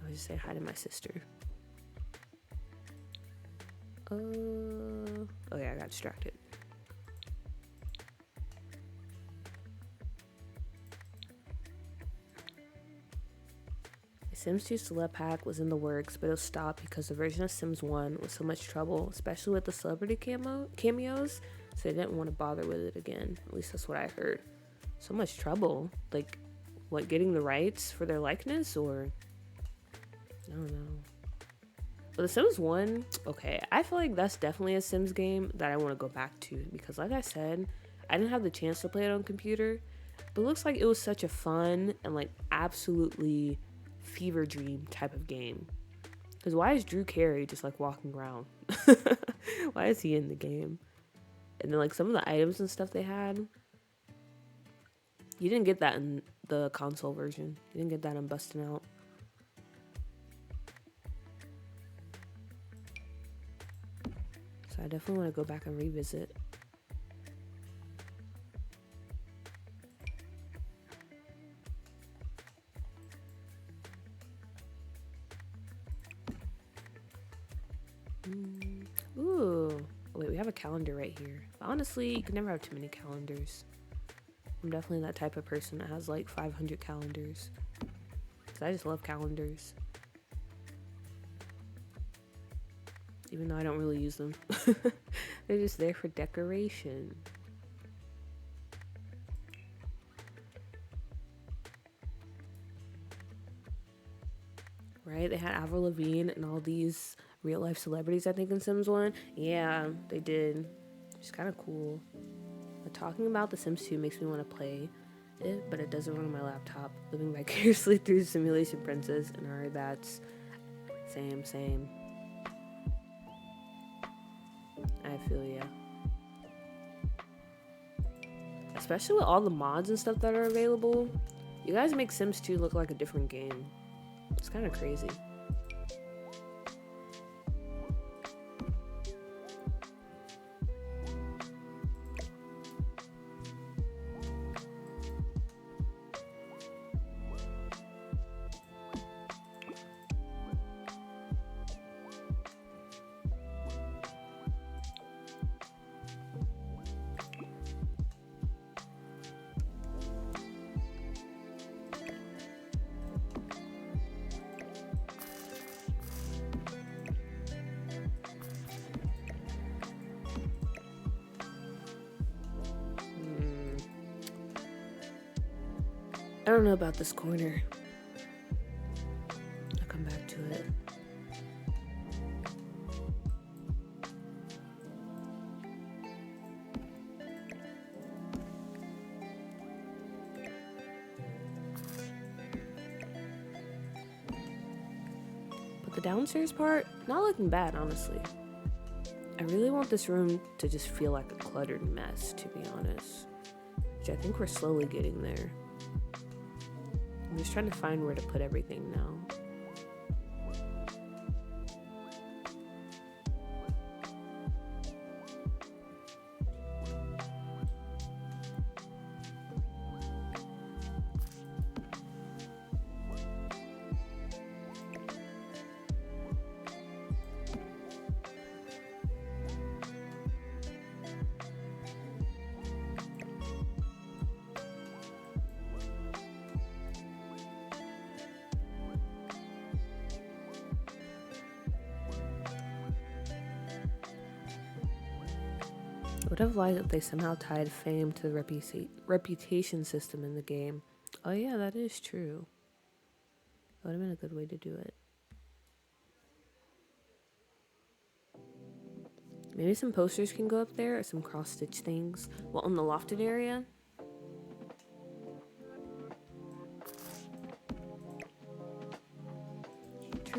I'll just say hi to my sister. Oh yeah, I got distracted. Sims 2 Celeb Pack was in the works, but it was stopped because the version of Sims 1 was so much trouble, especially with the celebrity cameos, so they didn't want to bother with it again. At least that's what I heard. So much trouble? Like, what, getting the rights for their likeness, or? I don't know. But The Sims 1, okay, I feel like that's definitely a Sims game that I want to go back to, because like I said, I didn't have the chance to play it on computer, but it looks like it was such a fun and like absolutely fever dream type of game. Because why is Drew Carey just like walking around? Why is he in the game? And then like some of the items and stuff they had, you didn't get that in the console version. You didn't get that in Bustin' Out. So I definitely want to go back and revisit. Ooh. Wait, we have a calendar right here. But honestly, you can never have too many calendars. I'm definitely that type of person that has like 500 calendars. Because I just love calendars. Even though I don't really use them. They're just there for decoration. Right? They had Avril Lavigne and all these real life celebrities, I think, in Sims 1. Yeah, they did. It's kind of cool. But talking about The Sims 2 makes me want to play it, but it doesn't run on my laptop. Living vicariously through Simulation Princess, and alright, that's same. I feel ya. Especially with all the mods and stuff that are available, you guys make Sims 2 look like a different game. It's kind of crazy. I don't know about this corner. I'll come back to it. But the downstairs part, not looking bad, honestly. I really want this room to just feel like a cluttered mess, to be honest. Which I think we're slowly getting there. I'm just trying to find where to put everything now. I would have liked if they somehow tied fame to the reputation system in the game. Oh yeah, that is true. That would have been a good way to do it. Maybe some posters can go up there, or some cross-stitch things. Well, in the lofted area.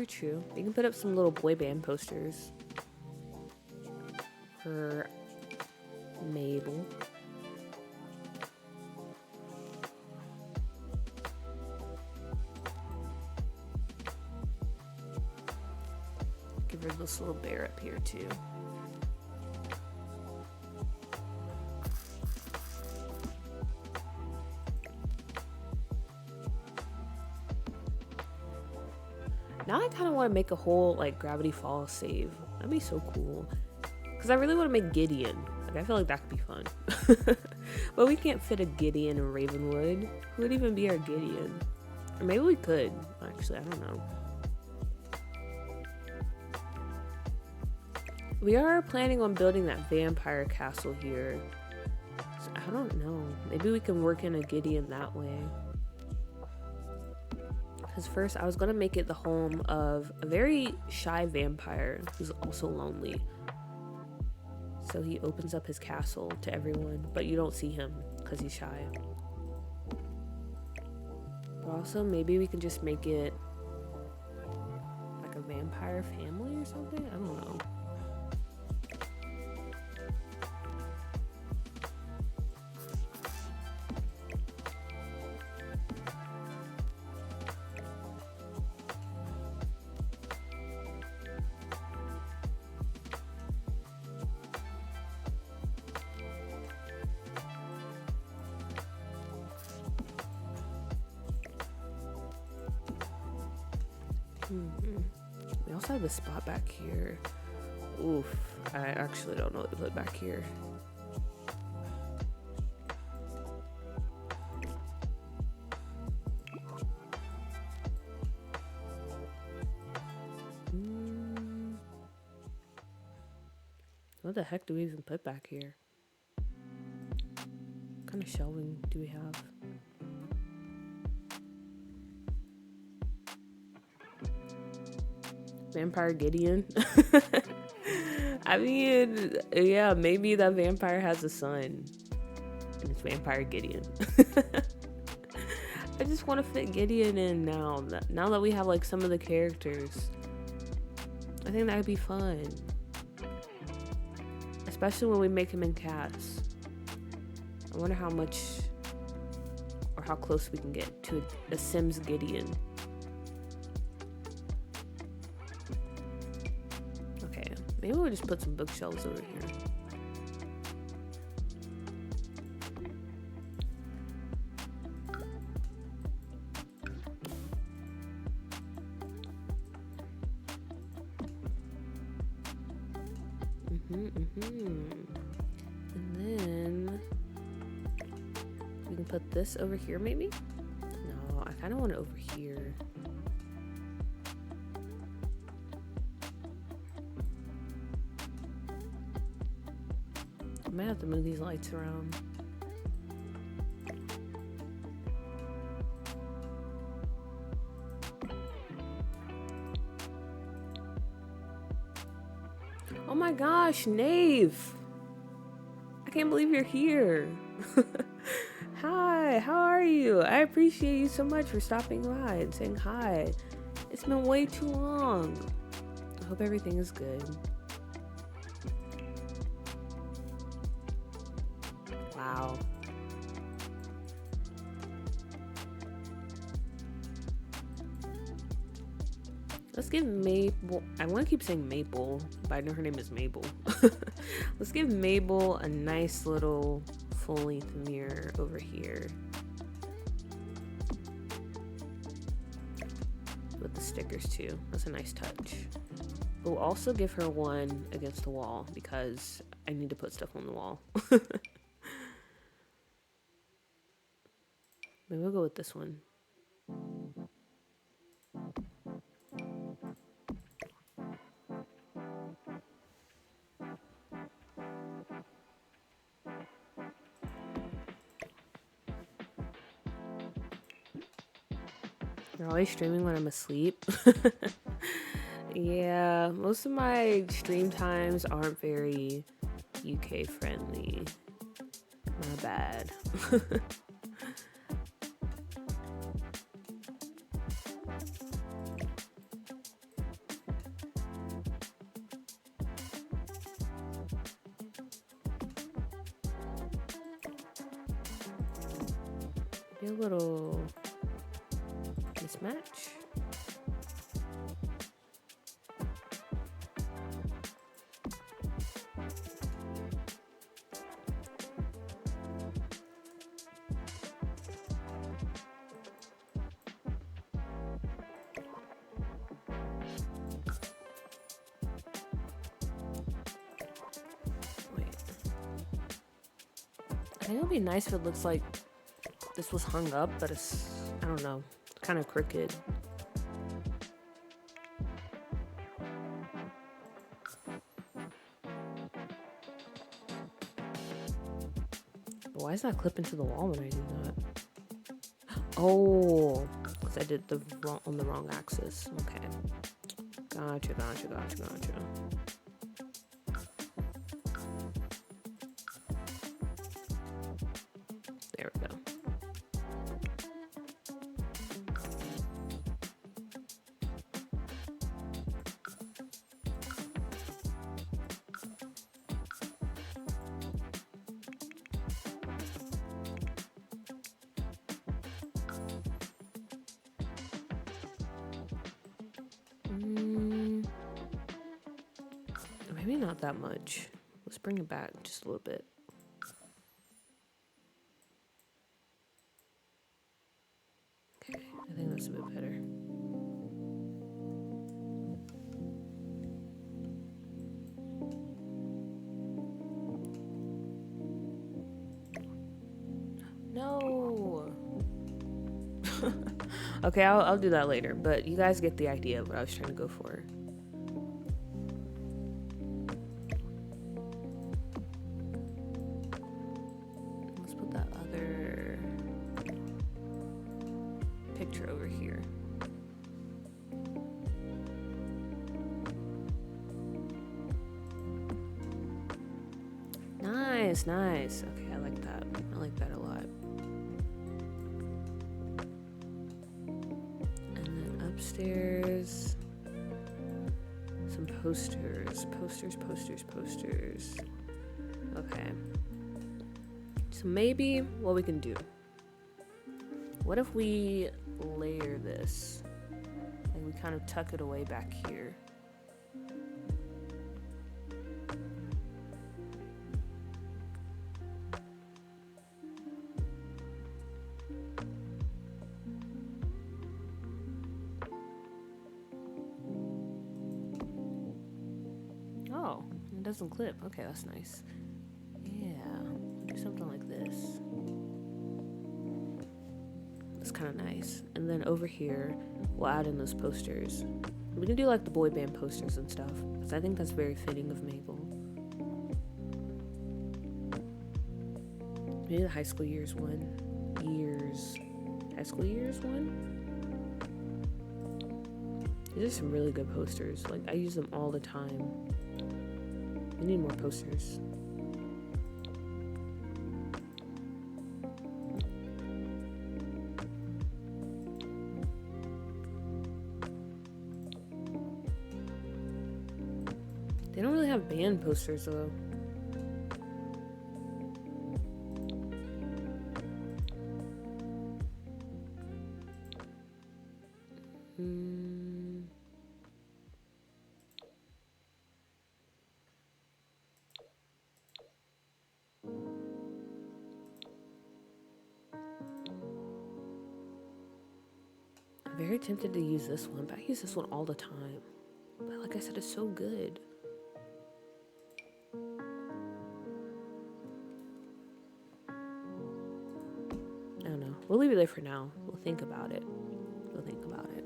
True. You can put up some little boy band posters. For Mabel. Give her this little bear up here too. Now I kind of want to make a whole like Gravity Falls save. That'd be so cool. Because I really want to make Gideon. Like, I feel like that could be fun. But we can't fit a Gideon in Ravenwood. Who would even be our Gideon? Or maybe we could. Actually, I don't know. We are planning on building that vampire castle here. So I don't know. Maybe we can work in a Gideon that way. Because first, I was going to make it the home of a very shy vampire who's also lonely. So he opens up his castle to everyone, but you don't see him because he's shy. But also, maybe we can just make it like a vampire family or something? I don't know. We also have a spot back here. Oof, I actually don't know what to put back here. What the heck do we even put back here? What kind of shelving do we have? Vampire Gideon. I mean, yeah, maybe that vampire has a son. And it's Vampire Gideon. I just want to fit Gideon in now that we have like some of the characters. I think that would be fun. Especially when we make him in cats. I wonder how much or how close we can get to a Sims Gideon. Maybe we'll just put some bookshelves over here. And then we can put this over here maybe? No, I kind of want it over here. I might have to move these lights around. gosh, Nave! I can't believe you're here. Hi, how are you? I appreciate you so much for stopping by and saying hi. It's been way too long. I hope everything is good. Wow. Let's give Maple, I want to keep saying Maple, but I know her name is Mabel. Let's give Mabel a nice little full-length mirror over here. With the stickers too. That's a nice touch. We'll also give her one against the wall because I need to put stuff on the wall. Maybe we'll go with this one. You're always streaming when I'm asleep. Yeah, most of my stream times aren't very UK friendly. My bad. Be a little mismatch. I think it would be nice if it looks like this was hung up, but it's, I don't know, kind of crooked. Why is that clipping to the wall when I do that? Oh, because I did the wrong on the wrong axis. Okay. Gotcha. There we go. Maybe not that much. Let's bring it back just a little bit. Okay, I think that's a bit better. No. Okay, I'll do that later, but you guys get the idea of what I was trying to go for. Let's put that other picture over here. Nice. Okay, I like that. I like that a lot. And then upstairs, some posters. Okay. So maybe what we can do. What if we layer this? And we kind of tuck it away back here. Oh, it doesn't clip. Okay, that's nice. Yeah, do something like this. That's kind of nice. And then over here, we'll add in those posters. We can do like the boy band posters and stuff, because I think that's very fitting of Mabel. Maybe the high school years one. High school years one? These are some really good posters. Like, I use them all the time. We need more posters. They don't really have band posters though. I'm very tempted to use this one, but I use this one all the time. But like I said, it's so good. I don't know. We'll leave it there for now. We'll think about it. We'll think about it.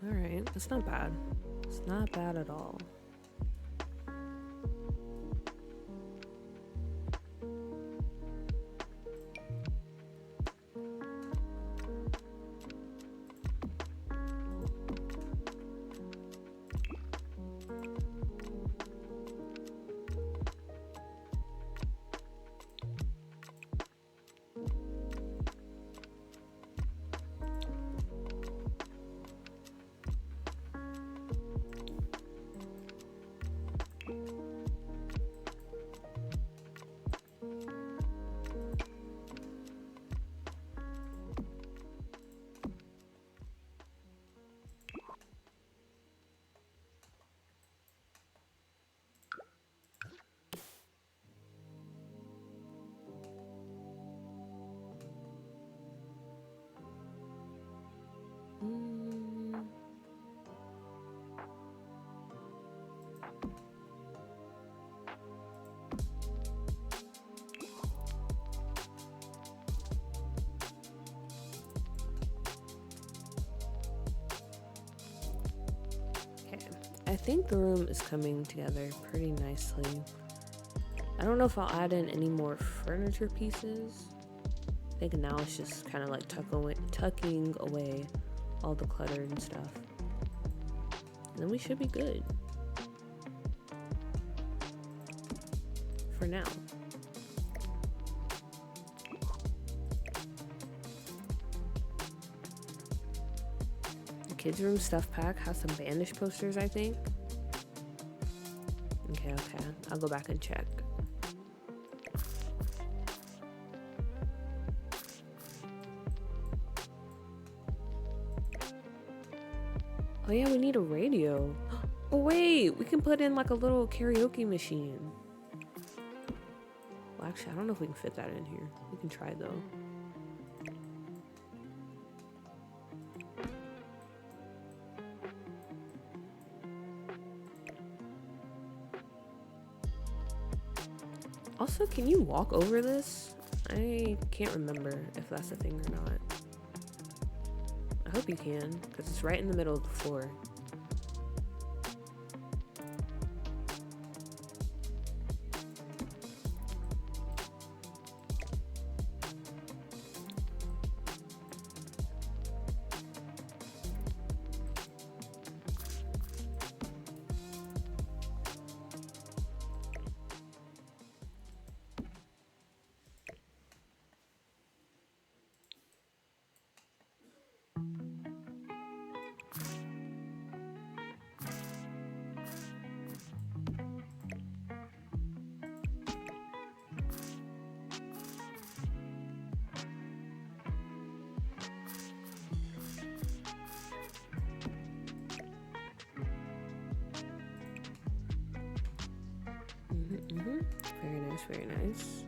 Alright, that's not bad. It's not bad at all. I think the room is coming together pretty nicely. I don't know if I'll add in any more furniture pieces. I think now it's just kind of like tucking away all the clutter and stuff. And then we should be good. For now. The kids' room stuff pack has some Banish posters, I think. Okay. I'll go back and check. Oh yeah, we need a radio. Oh wait, we can put in like a little karaoke machine. Well, actually, I don't know if we can fit that in here. We can try though. Also, can you walk over this? I can't remember if that's a thing or not. I hope you can, because it's right in the middle of the floor. nice, very nice.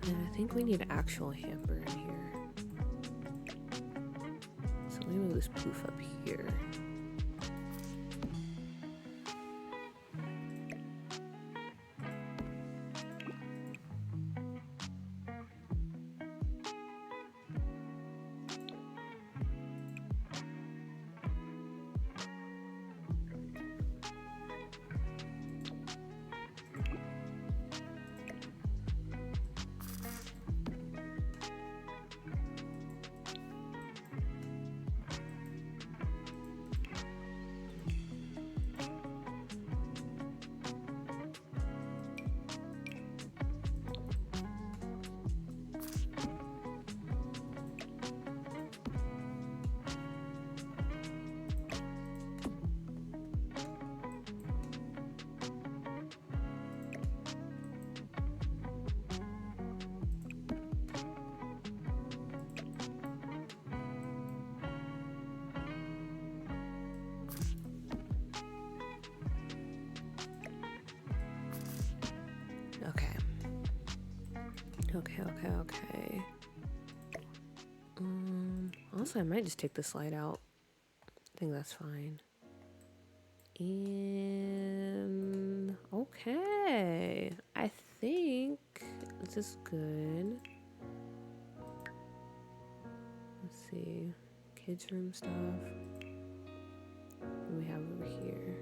And I think we need an actual hamper in here. So let me move this poof up here. Okay. Honestly, I might just take this light out. I think that's fine. And okay, I think this is good. Let's see, kids' room stuff. What do we have over here?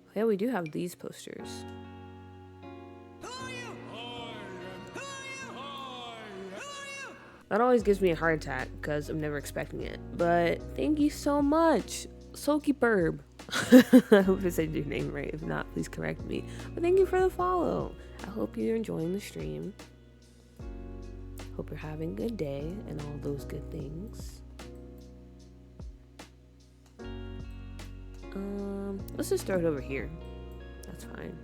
Oh, yeah, we do have these posters. That always gives me a heart attack because I'm never expecting it. But thank you so much, Soki Burb. I hope I said your name right. If not, please correct me. But thank you for the follow. I hope you're enjoying the stream. Hope you're having a good day and all those good things. Let's just throw it over here. That's fine.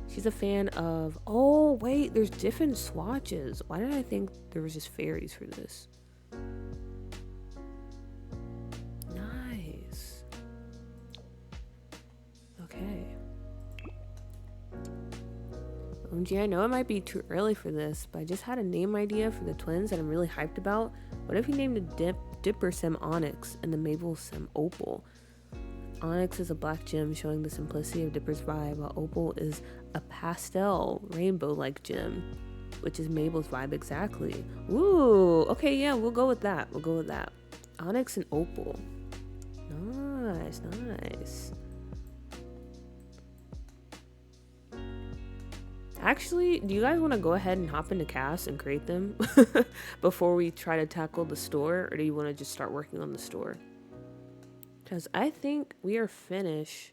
She's a fan of, oh wait, there's different swatches. Why did I think there was just fairies for this? Nice. Okay. OMG, I know it might be too early for this, but I just had a name idea for the twins that I'm really hyped about. What if you named the Dipper Sim Onyx and the Mabel Sim Opal? Onyx is a black gem showing the simplicity of Dipper's vibe, while Opal is a pastel rainbow-like gem, which is Mabel's vibe exactly. Ooh, okay, yeah, we'll go with that. Onyx and Opal. Nice. Actually, do you guys want to go ahead and hop into cast and create them before we try to tackle the store, or do you want to just start working on the store? Because I think we are finished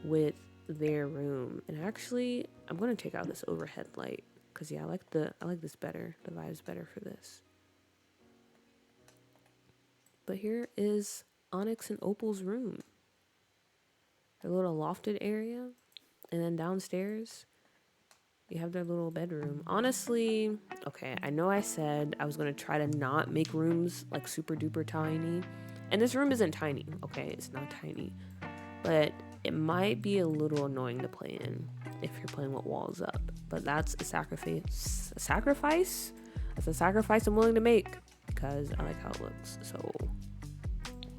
with their room. And actually, I'm going to take out this overhead light. Because, yeah, I like this better. The vibe's better for this. But here is Onyx and Opal's room. Their little lofted area. And then downstairs, you have their little bedroom. Honestly, okay, I know I said I was going to try to not make rooms like super duper tiny. And this room isn't tiny, okay? It's not tiny. But it might be a little annoying to play in if you're playing with walls up. But that's a sacrifice. That's a sacrifice I'm willing to make because I like how it looks. So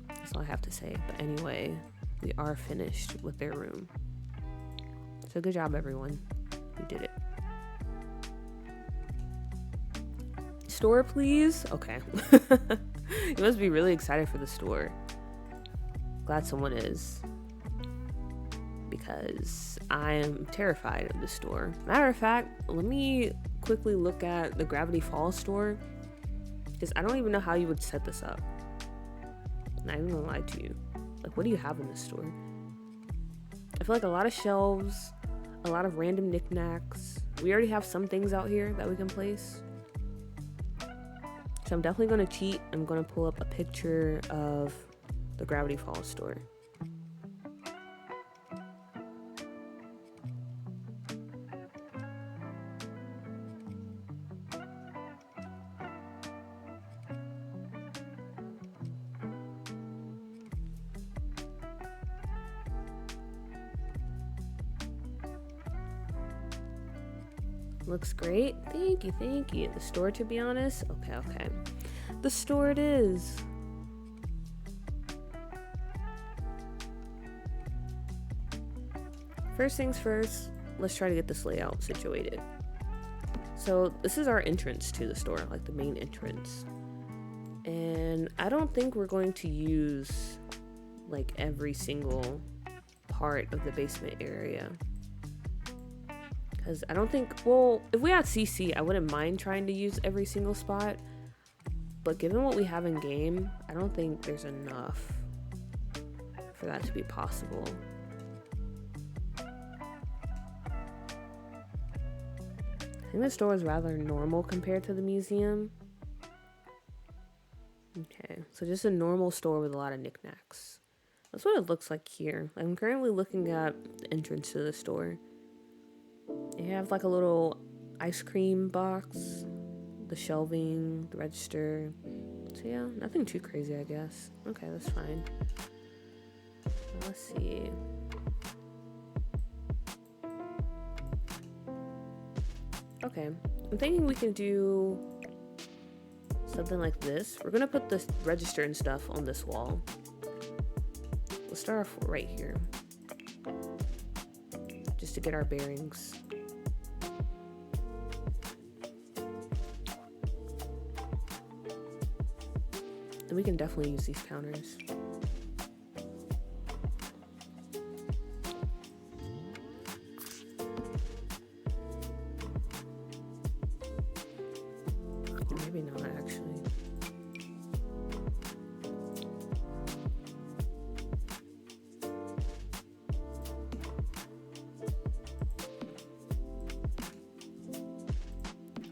that's all I have to say. But anyway, we are finished with their room. So good job, everyone. We did it. Store, please? Okay. You must be really excited for the store. Glad someone is. Because I am terrified of the store. Matter of fact, let me quickly look at the Gravity Falls store. Because I don't even know how you would set this up. I'm not even gonna lie to you. Like, what do you have in this store? I feel like a lot of shelves, a lot of random knickknacks. We already have some things out here that we can place. So I'm definitely going to cheat. I'm going to pull up a picture of the Gravity Falls store. Looks great. Thank you, thank you. The store, to be honest. Okay. The store it is. First things first, let's try to get this layout situated. So this is our entrance to the store, like the main entrance. And I don't think we're going to use like every single part of the basement area. Because I don't think, well, if we had CC, I wouldn't mind trying to use every single spot. But given what we have in game, I don't think there's enough for that to be possible. I think the store is rather normal compared to the museum. Okay, so just a normal store with a lot of knickknacks. That's what it looks like here. I'm currently looking at the entrance to the store. You have like a little ice cream box, the shelving, the register. So yeah, nothing too crazy, I guess. Okay, that's fine. Let's see. Okay, I'm thinking we can do something like this. We're gonna put the register and stuff on this wall. We'll start off right here, just to get our bearings. And we can definitely use these counters. Maybe not, actually.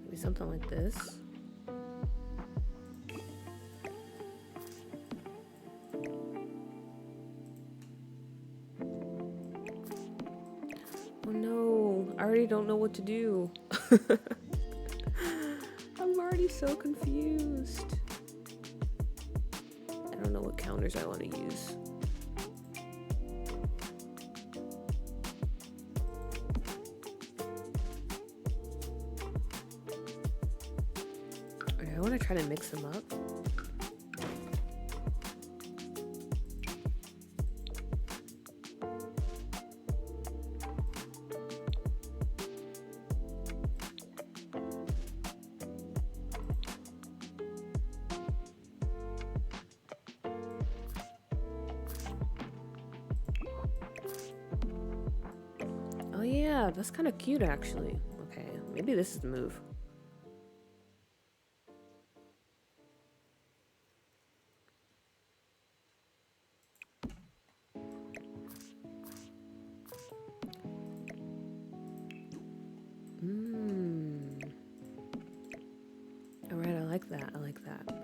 Maybe something like this. Oh no, I already don't know what to do. I'm already so confused. I don't know what counters I want to use. Okay, I want to try to mix them up. Oh yeah, that's kind of cute actually. Okay, maybe this is the move. Alright, I like that. I like that.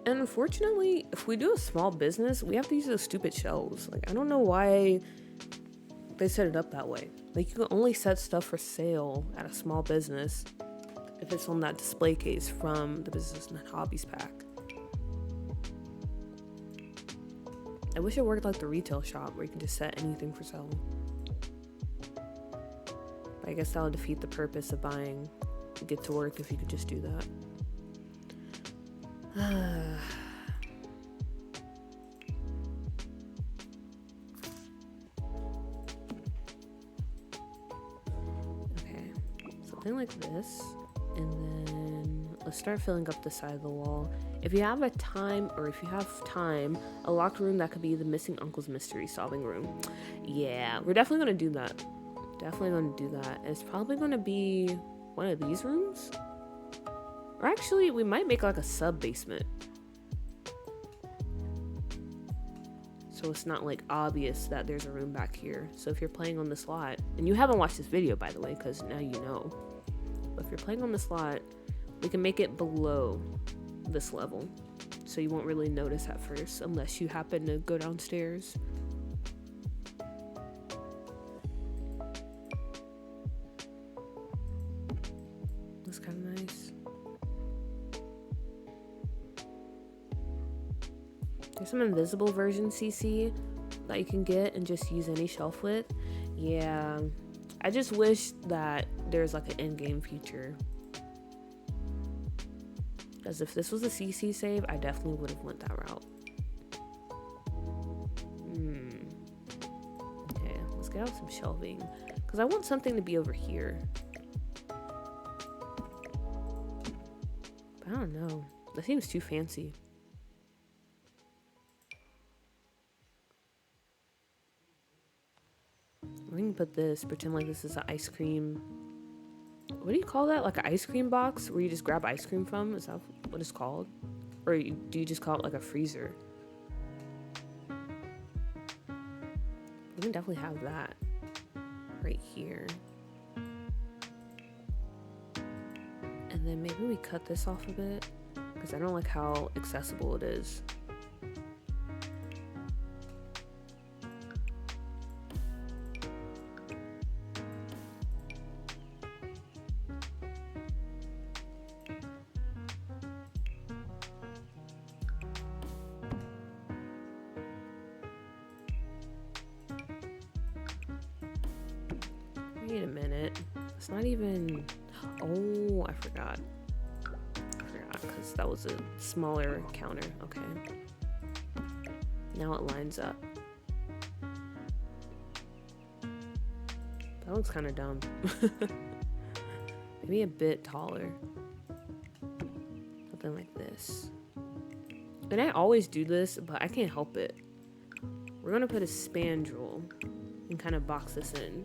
And unfortunately, if we do a small business, we have to use those stupid shelves. Like, I don't know why they set it up that way. Like, you can only set stuff for sale at a small business if it's on that display case from the Business and Hobbies pack. I wish it worked like the retail shop where you can just set anything for sale. But I guess that would defeat the purpose of buying Get to Work if you could just do that. Okay, something like this, and then let's start filling up the side of the wall. If you have time, a locked room that could be the missing uncle's mystery solving room. Yeah, we're definitely gonna do that. Definitely gonna do that. And it's probably gonna be one of these rooms. Or actually, we might make like a sub-basement. So it's not like obvious that there's a room back here. So if you're playing on this lot, and you haven't watched this video by the way, because now you know. But if you're playing on this lot, we can make it below this level, so you won't really notice at first unless you happen to go downstairs. That's kind of nice. There's some invisible version CC that you can get and just use any shelf with. Yeah, I just wish that there's like an in-game feature. Because if this was a CC save, I definitely would have went that route. Okay, let's get out some shelving. Because I want something to be over here. But I don't know. That seems too fancy. We can put this, pretend like this is an ice cream. What do you call that? Like an ice cream box where you just grab ice cream from? Is that what it's called? Or do you just call it like a freezer? We can definitely have that right here. And then maybe we cut this off a bit because I don't like how accessible it is. Wait a minute. It's not even... Oh, I forgot. Because that was a smaller counter. Okay. Now it lines up. That looks kind of dumb. Maybe a bit taller. Something like this. And I always do this, but I can't help it. We're going to put a spandrel and kind of box this in.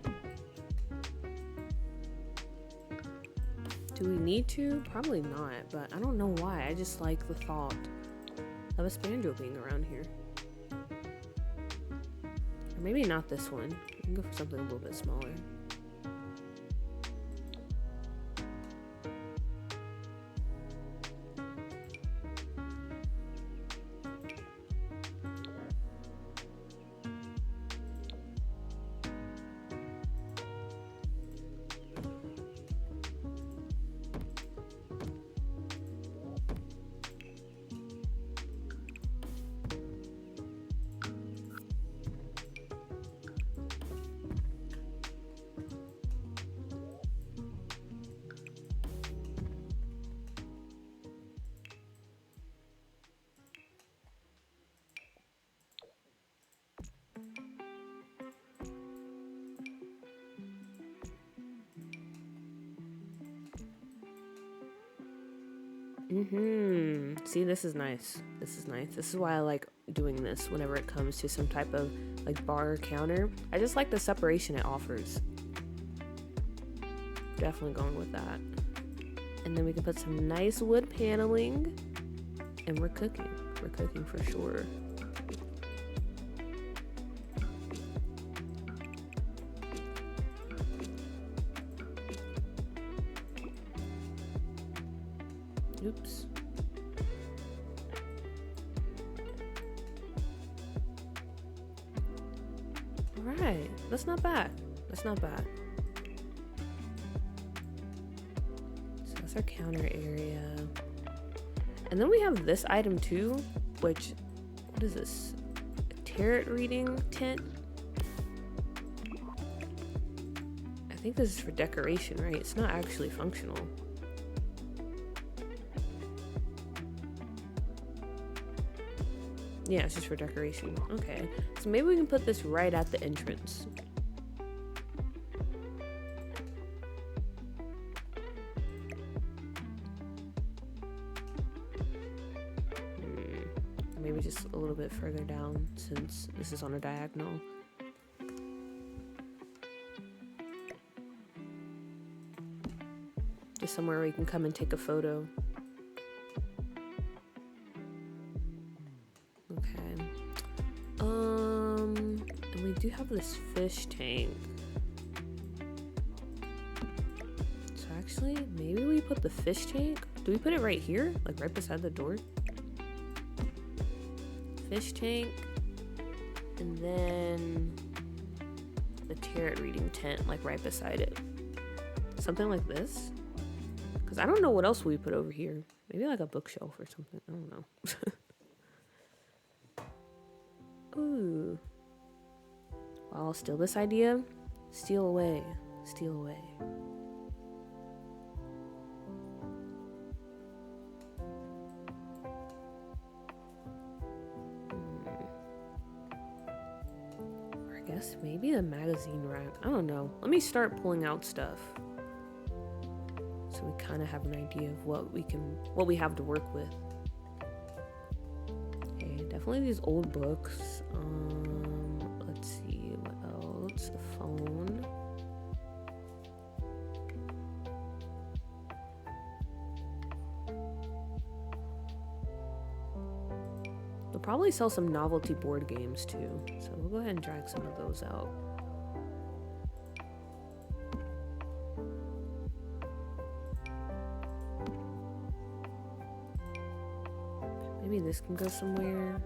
Do we need to? Probably not, but I don't know why. I just like the thought of a spandrel being around here. Or maybe not this one. We can go for something a little bit smaller. See, this is nice. This is nice. This is why I like doing this whenever it comes to some type of like bar or counter. I just like the separation it offers. Definitely going with that. And then we can put some nice wood paneling. And we're cooking. We're cooking for sure. Oops. Alright, that's not bad. That's not bad. So that's our counter area. And then we have this item too, which, what is this? A tarot reading tent? I think this is for decoration, right? It's not actually functional. Yeah, it's just for decoration. Okay, so maybe we can put this right at the entrance. Maybe just a little bit further down since this is on a diagonal. Just somewhere where you can come and take a photo. And we do have this fish tank. So actually, maybe we put the fish tank Do we put it right here? Like right beside the door? Fish tank. And then the tarot reading tent, like right beside it. Something like this? Because I don't know what else we put over here. Maybe like a bookshelf or something. I don't know. Ooh. Well, I'll steal this idea. Steal away. Steal away. Or I guess maybe a magazine rack. I don't know. Let me start pulling out stuff, so we kind of have an idea of what we have to work with. Okay, definitely these old books. Let's see what else. A phone. They'll probably sell some novelty board games too, so we'll go ahead and drag some of those out. Maybe this can go somewhere.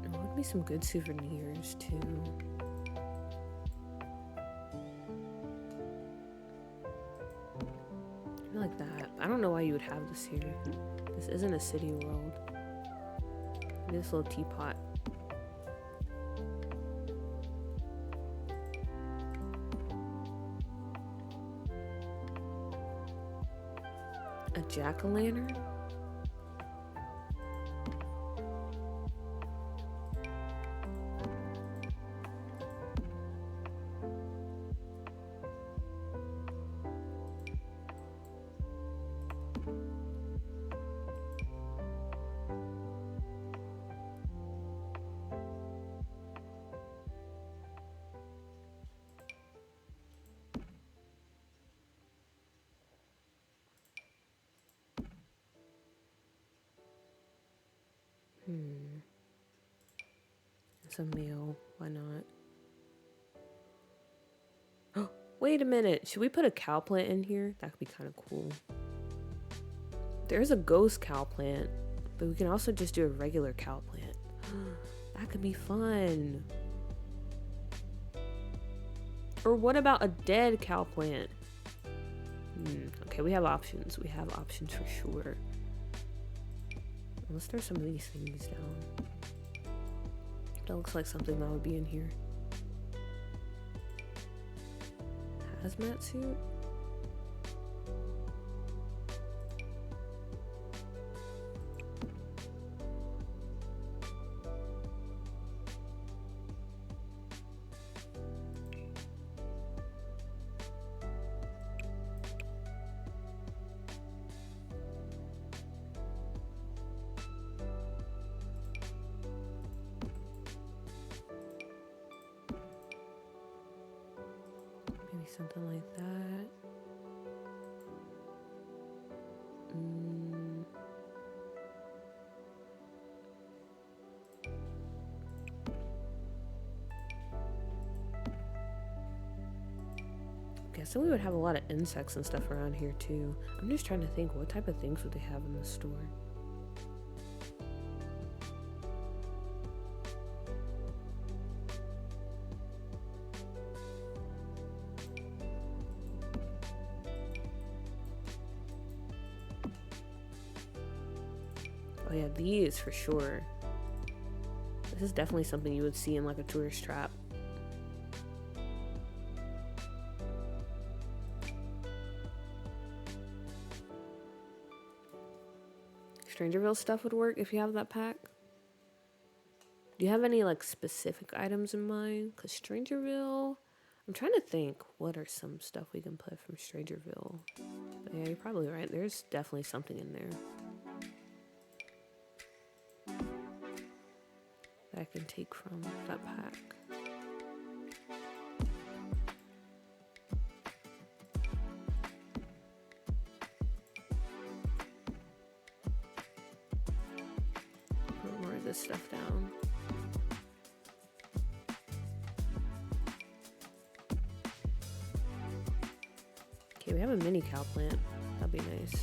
There would be some good souvenirs too. Like that. I don't know why you would have this here. This isn't a city world. Maybe this little teapot. A jack-o'-lantern? It's a meal. Why not? Oh, wait a minute. Should we put a cow plant in here? That could be kind of cool. There's a ghost cow plant, but we can also just do a regular cow plant. That could be fun. Or what about a dead cow plant? Okay, we have options. We have options for sure. Let's throw some of these things down. That looks like something that would be in here. Hazmat suit? Maybe something like that. Guessing we would have a lot of insects and stuff around here too. I'm just trying to think, what type of things would they have in the store? Oh yeah, these for sure. This is definitely something you would see in like a tourist trap. Strangerville stuff would work if you have that pack. Do you have any like specific items in mind? Because Strangerville, I'm trying to think what are some stuff we can put from Strangerville. But yeah, you're probably right. There's definitely something in there that I can take from that pack. this stuff down. Okay, we have a mini cow plant. That'd be nice.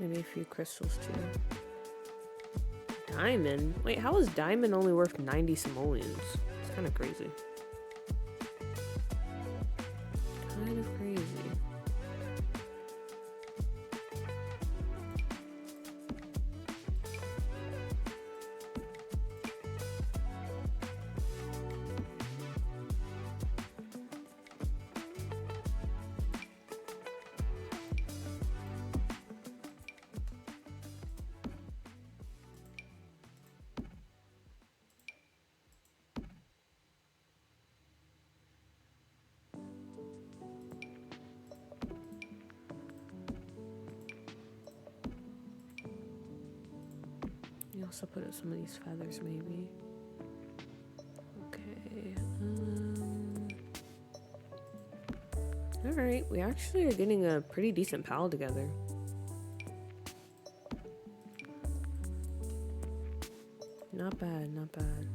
Maybe a few crystals too. Diamond? Wait, how is diamond only worth 90 simoleons? It's kind of crazy. Kind of crazy. Also put up some of these feathers maybe. Okay. Alright, we actually are getting a pretty decent pal together. Not bad, not bad.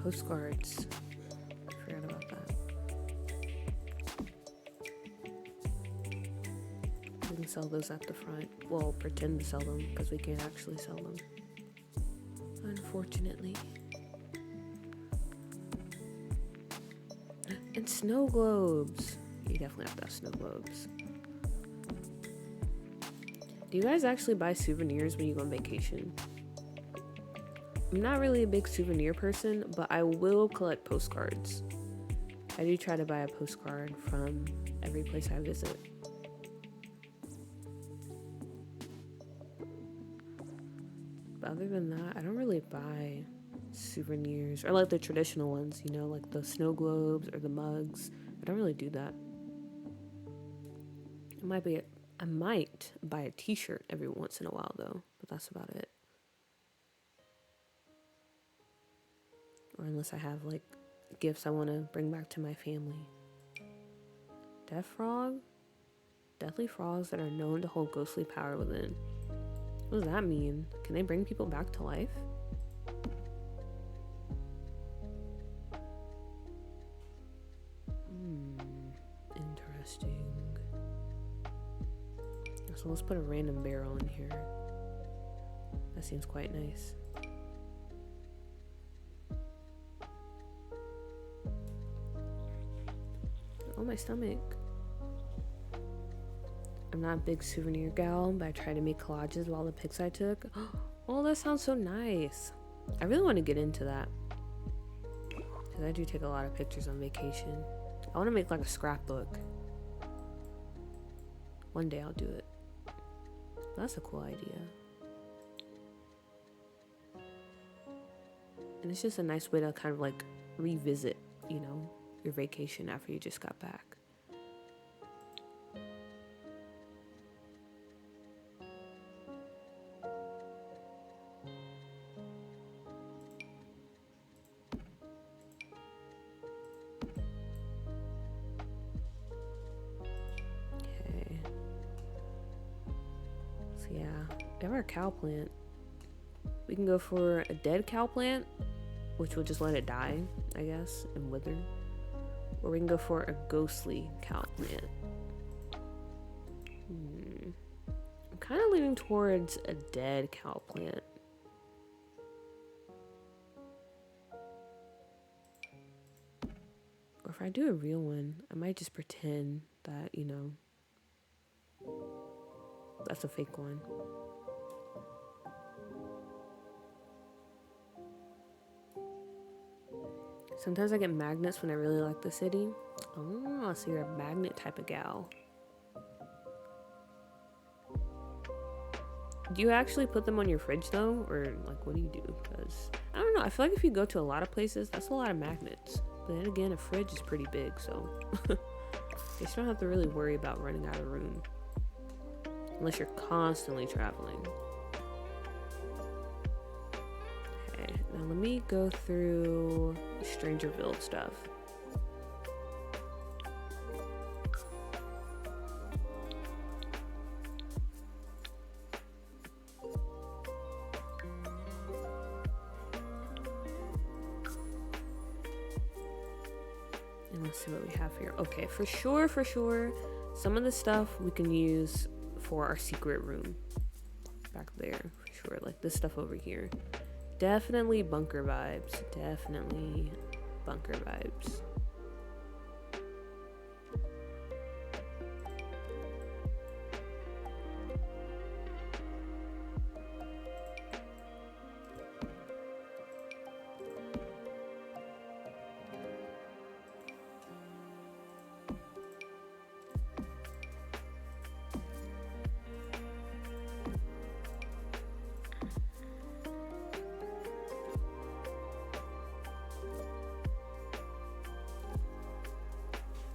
Postcards. Forgot about that. We can sell those at the front. Well, pretend to sell them because we can't actually sell them. Unfortunately. And snow globes. You definitely have to have snow globes. Do you guys actually buy souvenirs when you go on vacation? I'm not really a big souvenir person, but I will collect postcards. I do try to buy a postcard from every place I visit. But other than that, I don't really buy souvenirs, or like the traditional ones, you know, like the snow globes or the mugs. I don't really do that. I might buy a t-shirt every once in a while though, but that's about it. Or unless I have like gifts I want to bring back to my family. Death frog? Deathly frogs that are known to hold ghostly power within. What does that mean? Can they bring people back to life? Interesting. So let's put a random barrel in here. That seems quite nice. Oh, my stomach. I'm not a big souvenir gal, but I try to make collages of all the pics I took. Oh, that sounds so nice. I really want to get into that. Because I do take a lot of pictures on vacation. I want to make like a scrapbook. One day I'll do it. That's a cool idea. And it's just a nice way to kind of like revisit, you know, your vacation after you just got back. Okay. So yeah, we have our cow plant. We can go for a dead cow plant, which will just let it die, I guess, and wither. Or we can go for a ghostly cow plant. I'm kind of leaning towards a dead cow plant. Or if I do a real one, I might just pretend that, you know, that's a fake one. Sometimes I get magnets when I really like the city. Oh, so you're a magnet type of gal. Do you actually put them on your fridge though? Or like, what do you do? Because I don't know, I feel like if you go to a lot of places, that's a lot of magnets. But then again, a fridge is pretty big, so you just don't have to really worry about running out of room. Unless you're constantly traveling. Okay, now let me go through Strangerville stuff. And let's see what we have here. Okay, for sure, some of the stuff we can use for our secret room. Back there, for sure. Like this stuff over here. Definitely bunker vibes. Definitely bunker vibes.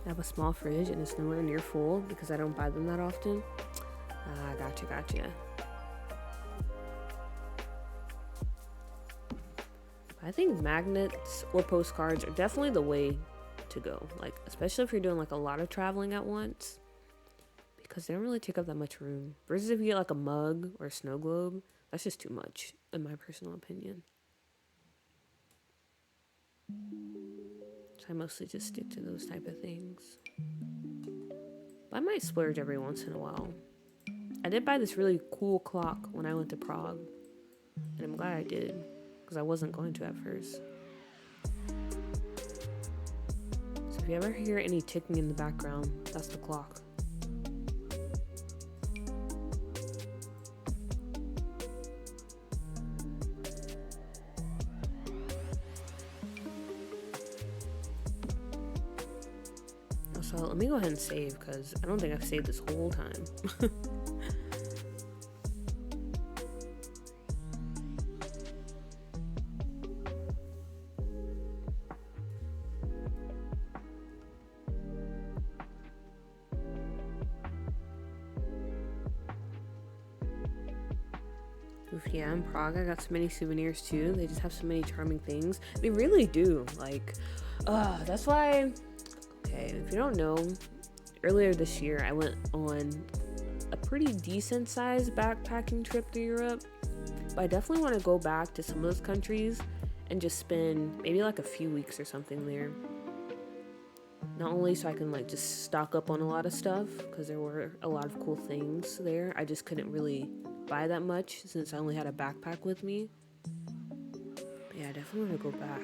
I have a small fridge and it's nowhere near full because I don't buy them that often. Ah, gotcha. I think magnets or postcards are definitely the way to go. Like, especially if you're doing like a lot of traveling at once, because they don't really take up that much room. Versus if you get like a mug or a snow globe, that's just too much, in my personal opinion. So I mostly just stick to those type of things. But I might splurge every once in a while. I did buy this really cool clock when I went to Prague. And I'm glad I did, because I wasn't going to at first. So if you ever hear any ticking in the background, that's the clock. So let me go ahead and save, because I don't think I've saved this whole time. Oof, yeah, in Prague I got so many souvenirs too. They just have so many charming things. They really do. Like, that's why... Okay, if you don't know, earlier this year I went on a pretty decent sized backpacking trip to Europe. But I definitely want to go back to some of those countries and just spend maybe like a few weeks or something there. Not only so I can like just stock up on a lot of stuff, because there were a lot of cool things there. I just couldn't really buy that much since I only had a backpack with me. But yeah, I definitely want to go back.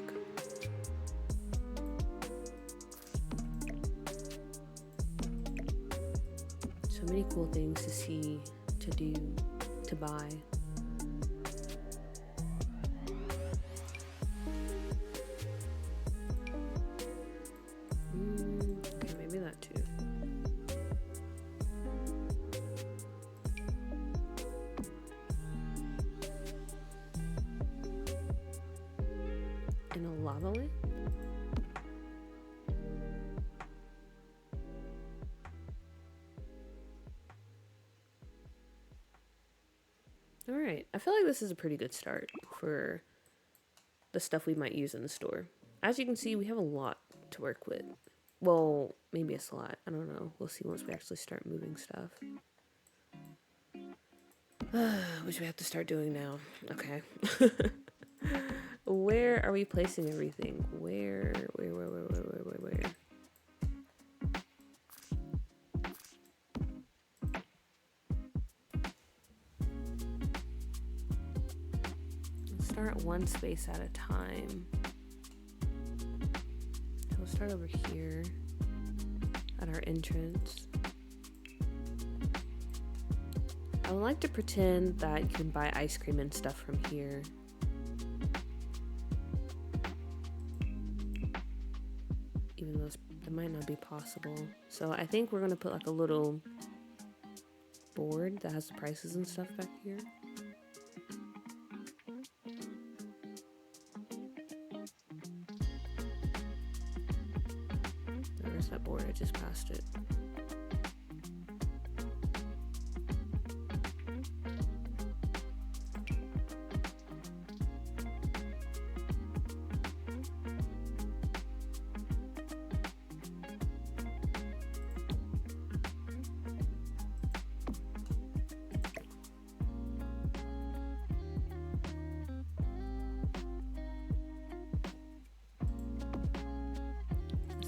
So many cool things to see, to do, to buy. Okay, maybe that too. lava lamp? Alright, I feel like this is a pretty good start for the stuff we might use in the store. As you can see, we have a lot to work with. Well, maybe it's a lot. I don't know. We'll see once we actually start moving stuff. Which we have to start doing now. Okay. Where are we placing everything? Where? Let's start one space at a time. So we'll start over here at our entrance. I would like to pretend that you can buy ice cream and stuff from here. Even though that might not be possible. So I think we're gonna put like a little board that has the prices and stuff back here. Where's that board? I just passed it.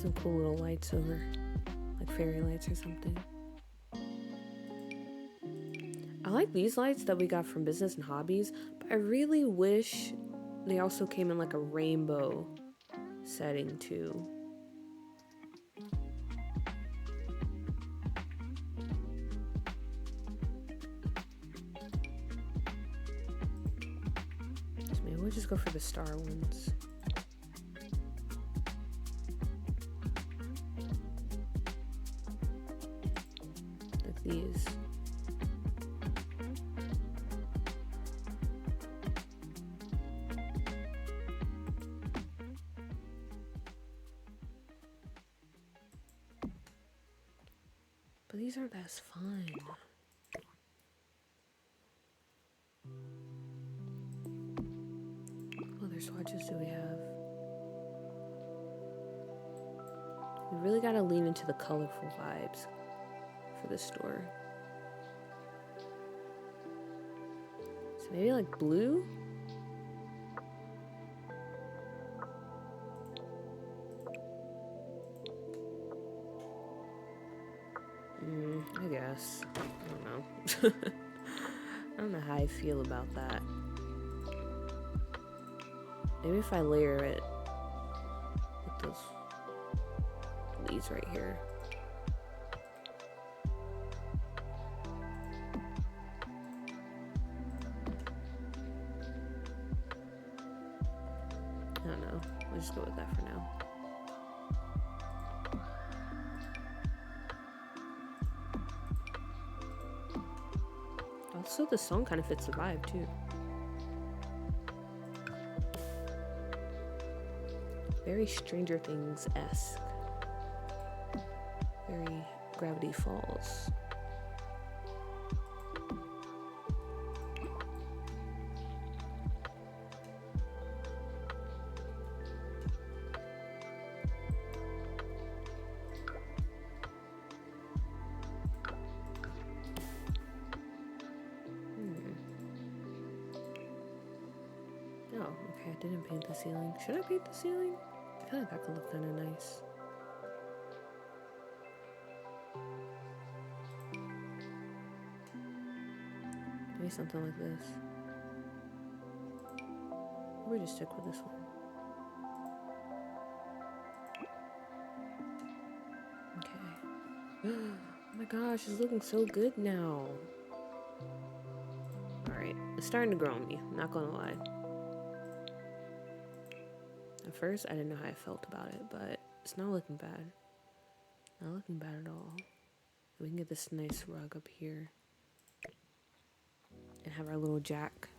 Some cool little lights over, like fairy lights or something. I like these lights that we got from Business and Hobbies, but I really wish they also came in like a rainbow setting too. So maybe we'll just go for the star ones. These. But these aren't as fun. What other swatches do we have? We really gotta lean into the colorful vibes for this store. So maybe like blue? I guess. I don't know. I don't know how I feel about that. Maybe if I layer it with those leaves right here. I don't know. We'll just go with that for now. Also, the song kind of fits the vibe too. Very Stranger Things-esque. Very Gravity Falls. Oh, okay, I didn't paint the ceiling. Should I paint the ceiling? I feel like that could look kind of nice. Maybe something like this. Or we just stick with this one. Okay. Oh my gosh, it's looking so good now. Alright, it's starting to grow on me, not gonna lie. At first, I didn't know how I felt about it, but it's not looking bad. Not looking bad at all. We can get this nice rug up here. And have our little jack.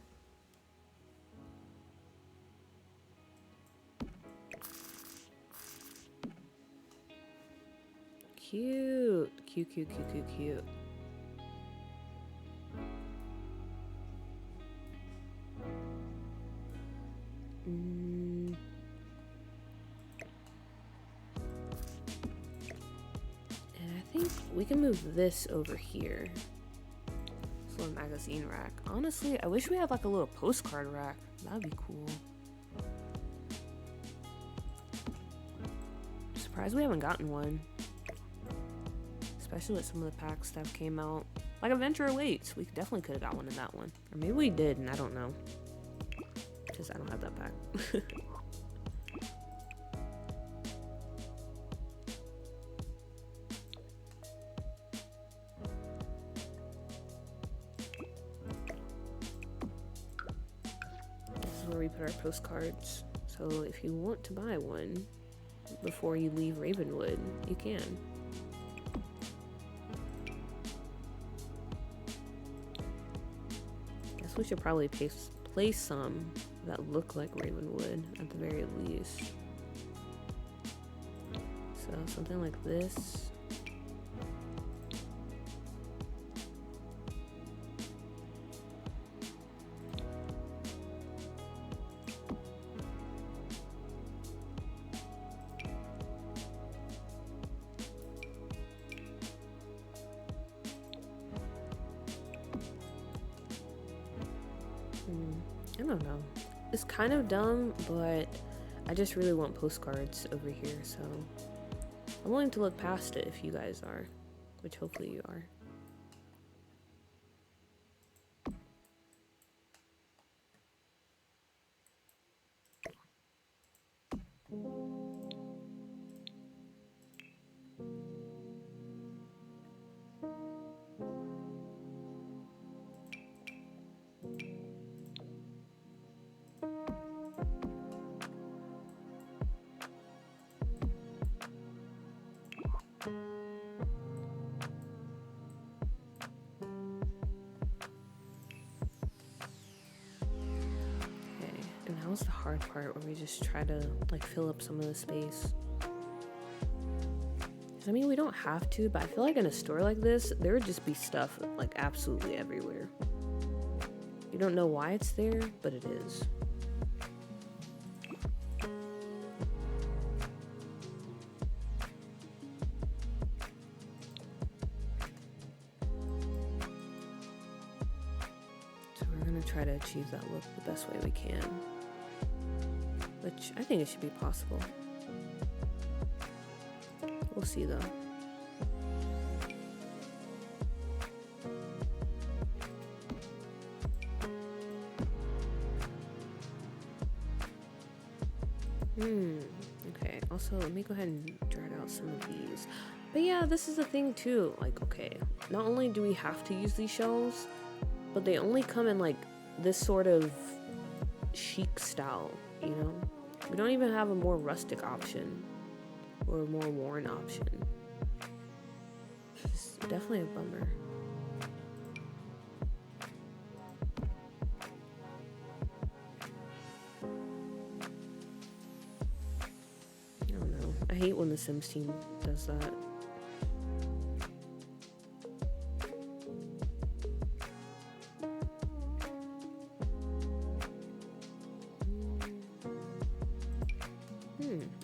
cute. Cute, cute, cute, cute, cute. And I think we can move this over here. This little magazine rack. Honestly, I wish we had like a little postcard rack. That'd be cool. Surprised we haven't gotten one. Especially with some of the packs that came out. Like Adventure Awaits. We definitely could have got one in that one. Or maybe we did and I don't know. Because I don't have that pack. This is where we put our postcards. So if you want to buy one before you leave Ravenwood, you can. Guess we should probably place some that look like Ravenwood at the very least. So something like this. I don't know. It's kind of dumb, but I just really want postcards over here, so I'm willing to look past it if you guys are, which hopefully you are. And now's the hard part where we just try to like fill up some of the space. I mean, we don't have to, but I feel like in a store like this, there would just be stuff like absolutely everywhere. You don't know why it's there, but it is. So we're gonna try to achieve that look the best way we can. Which I think it should be possible. We'll see though. Okay, also let me go ahead and drag out some of these. But yeah, this is the thing too. Like, okay, not only do we have to use these shelves, but they only come in like this sort of chic style, you know? We don't even have a more rustic option or a more worn option. It's definitely a bummer. I don't know. I hate when the Sims team does that.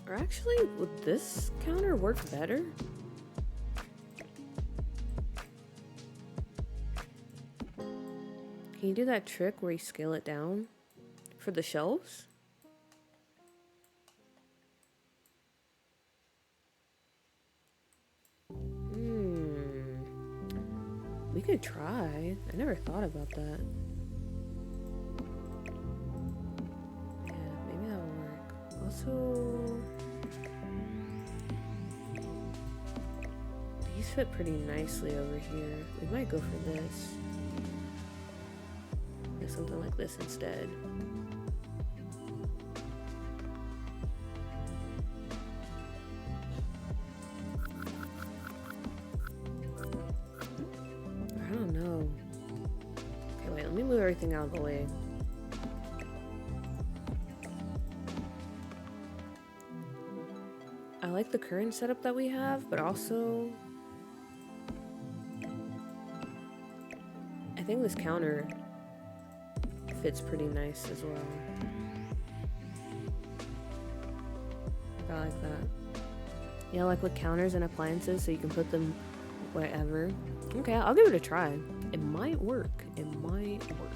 Or actually, would this counter work better? Can you do that trick where you scale it down for the shelves? We could try. I never thought about that. Yeah, maybe that'll work. Also, these fit pretty nicely over here. We might go for this. Get something like this instead. I don't know. Okay, wait, let me move everything out of the way. I like the current setup that we have, but also I think this counter fits pretty nice as well. I like that. Yeah, like with counters and appliances, so you can put them wherever. Okay, I'll give it a try. It might work. It might work.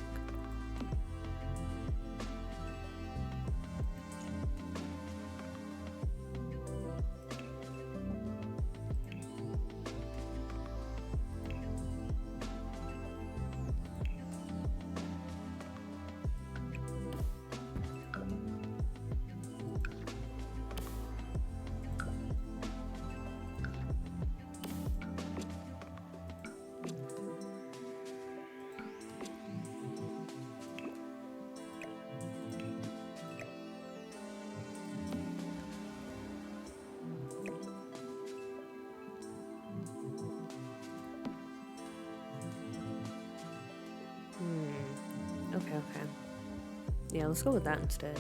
Okay. Yeah, let's go with that instead.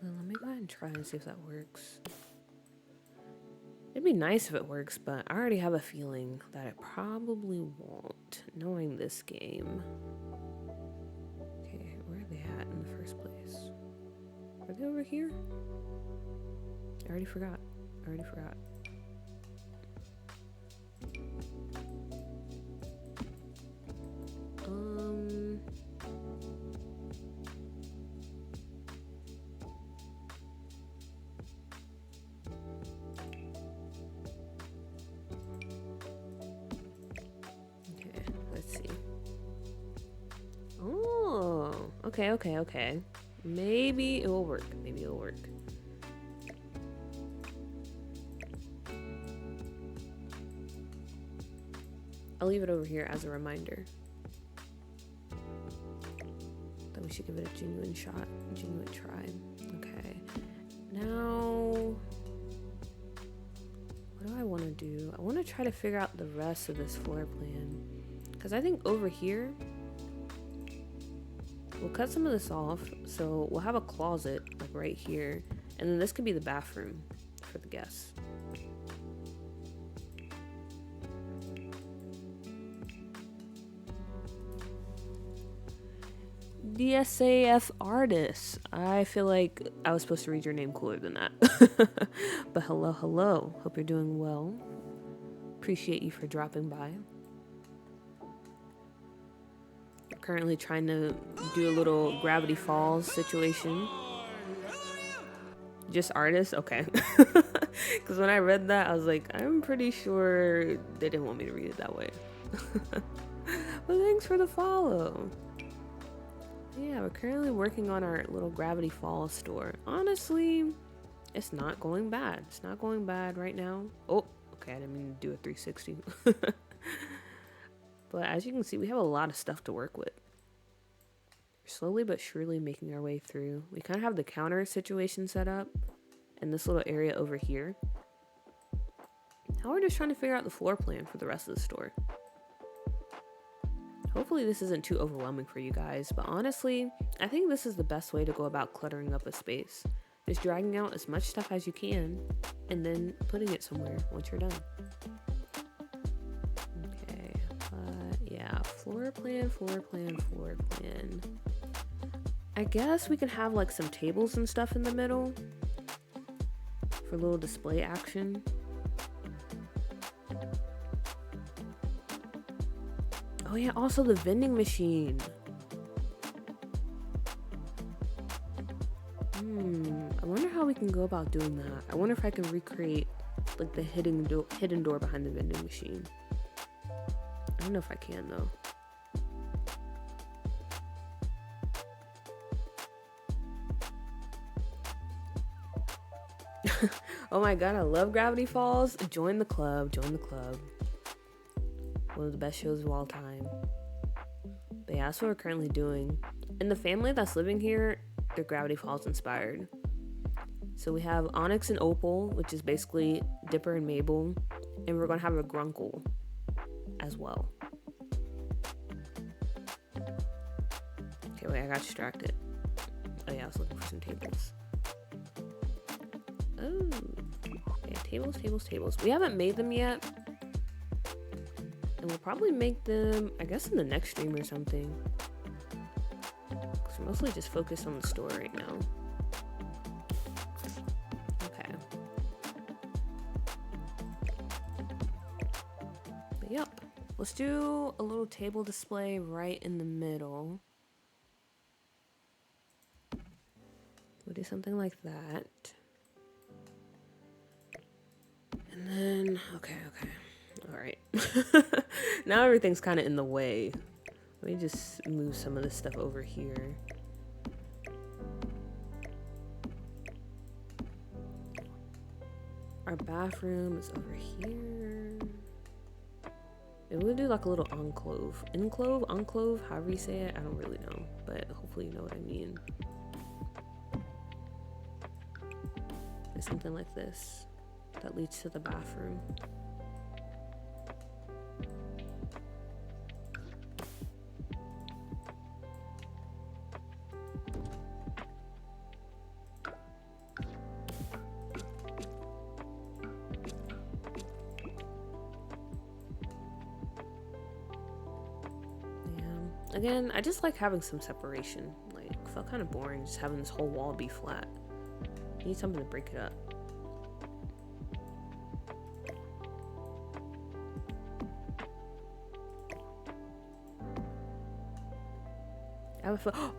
Well, let me go ahead and try and see if that works. It'd be nice if it works, but I already have a feeling that it probably won't, knowing this game. Okay, where are they at in the first place? Are they over here? I already forgot. Okay, let's see. Oh, okay. Maybe it will work. I'll leave it over here as a reminder that we should give it a genuine shot, genuine try. Okay, now what do I want to do? I want to try to figure out the rest of this floor plan, because I think over here we'll cut some of this off, so we'll have a closet like right here, and then this could be the bathroom for the guests. DSAF artist. I feel like I was supposed to read your name cooler than that. But hello. Hope you're doing well. Appreciate you for dropping by. I'm currently trying to do a little Gravity Falls situation. Just artist? Okay. Because when I read that, I was like, I'm pretty sure they didn't want me to read it that way. But thanks for the follow. Yeah, we're currently working on our little Gravity Falls store. Honestly, it's not going bad. It's not going bad right now. Oh, okay, I didn't mean to do a 360. But as you can see, we have a lot of stuff to work with. We're slowly but surely making our way through. We kind of have the counter situation set up and this little area over here. Now we're just trying to figure out the floor plan for the rest of the store. Hopefully this isn't too overwhelming for you guys, but honestly, I think this is the best way to go about cluttering up a space. Just dragging out as much stuff as you can, and then putting it somewhere once you're done. Okay, yeah, floor plan. I guess we can have like some tables and stuff in the middle for a little display action. Oh yeah, also the vending machine. I wonder how we can go about doing that. I wonder if I can recreate like the hidden door behind the vending machine. I don't know if I can though. Oh my god, I love Gravity Falls. Join the club. One of the best shows of all time. But yeah, that's what we're currently doing. And the family that's living here, they're Gravity Falls inspired. So we have Onyx and Opal, which is basically Dipper and Mabel, and we're gonna have a Grunkle as well. Okay, wait, I got distracted. Oh yeah, I was looking for some tables. Oh, yeah, tables. We haven't made them yet, and we'll probably make them, I guess, in the next stream or something. Because we're mostly just focused on the store right now. Okay. But yep, let's do a little table display right in the middle. We'll do something like that. And then, okay. All right. Now everything's kind of in the way. Let me just move some of this stuff over here. Our bathroom is over here. Maybe we'll do like a little enclave. Enclave, however you say it. I don't really know, but hopefully you know what I mean. Something like this that leads to the bathroom. Yeah. Again, I just like having some separation. Like, it felt kind of boring just having this whole wall be flat. Need something to break it up.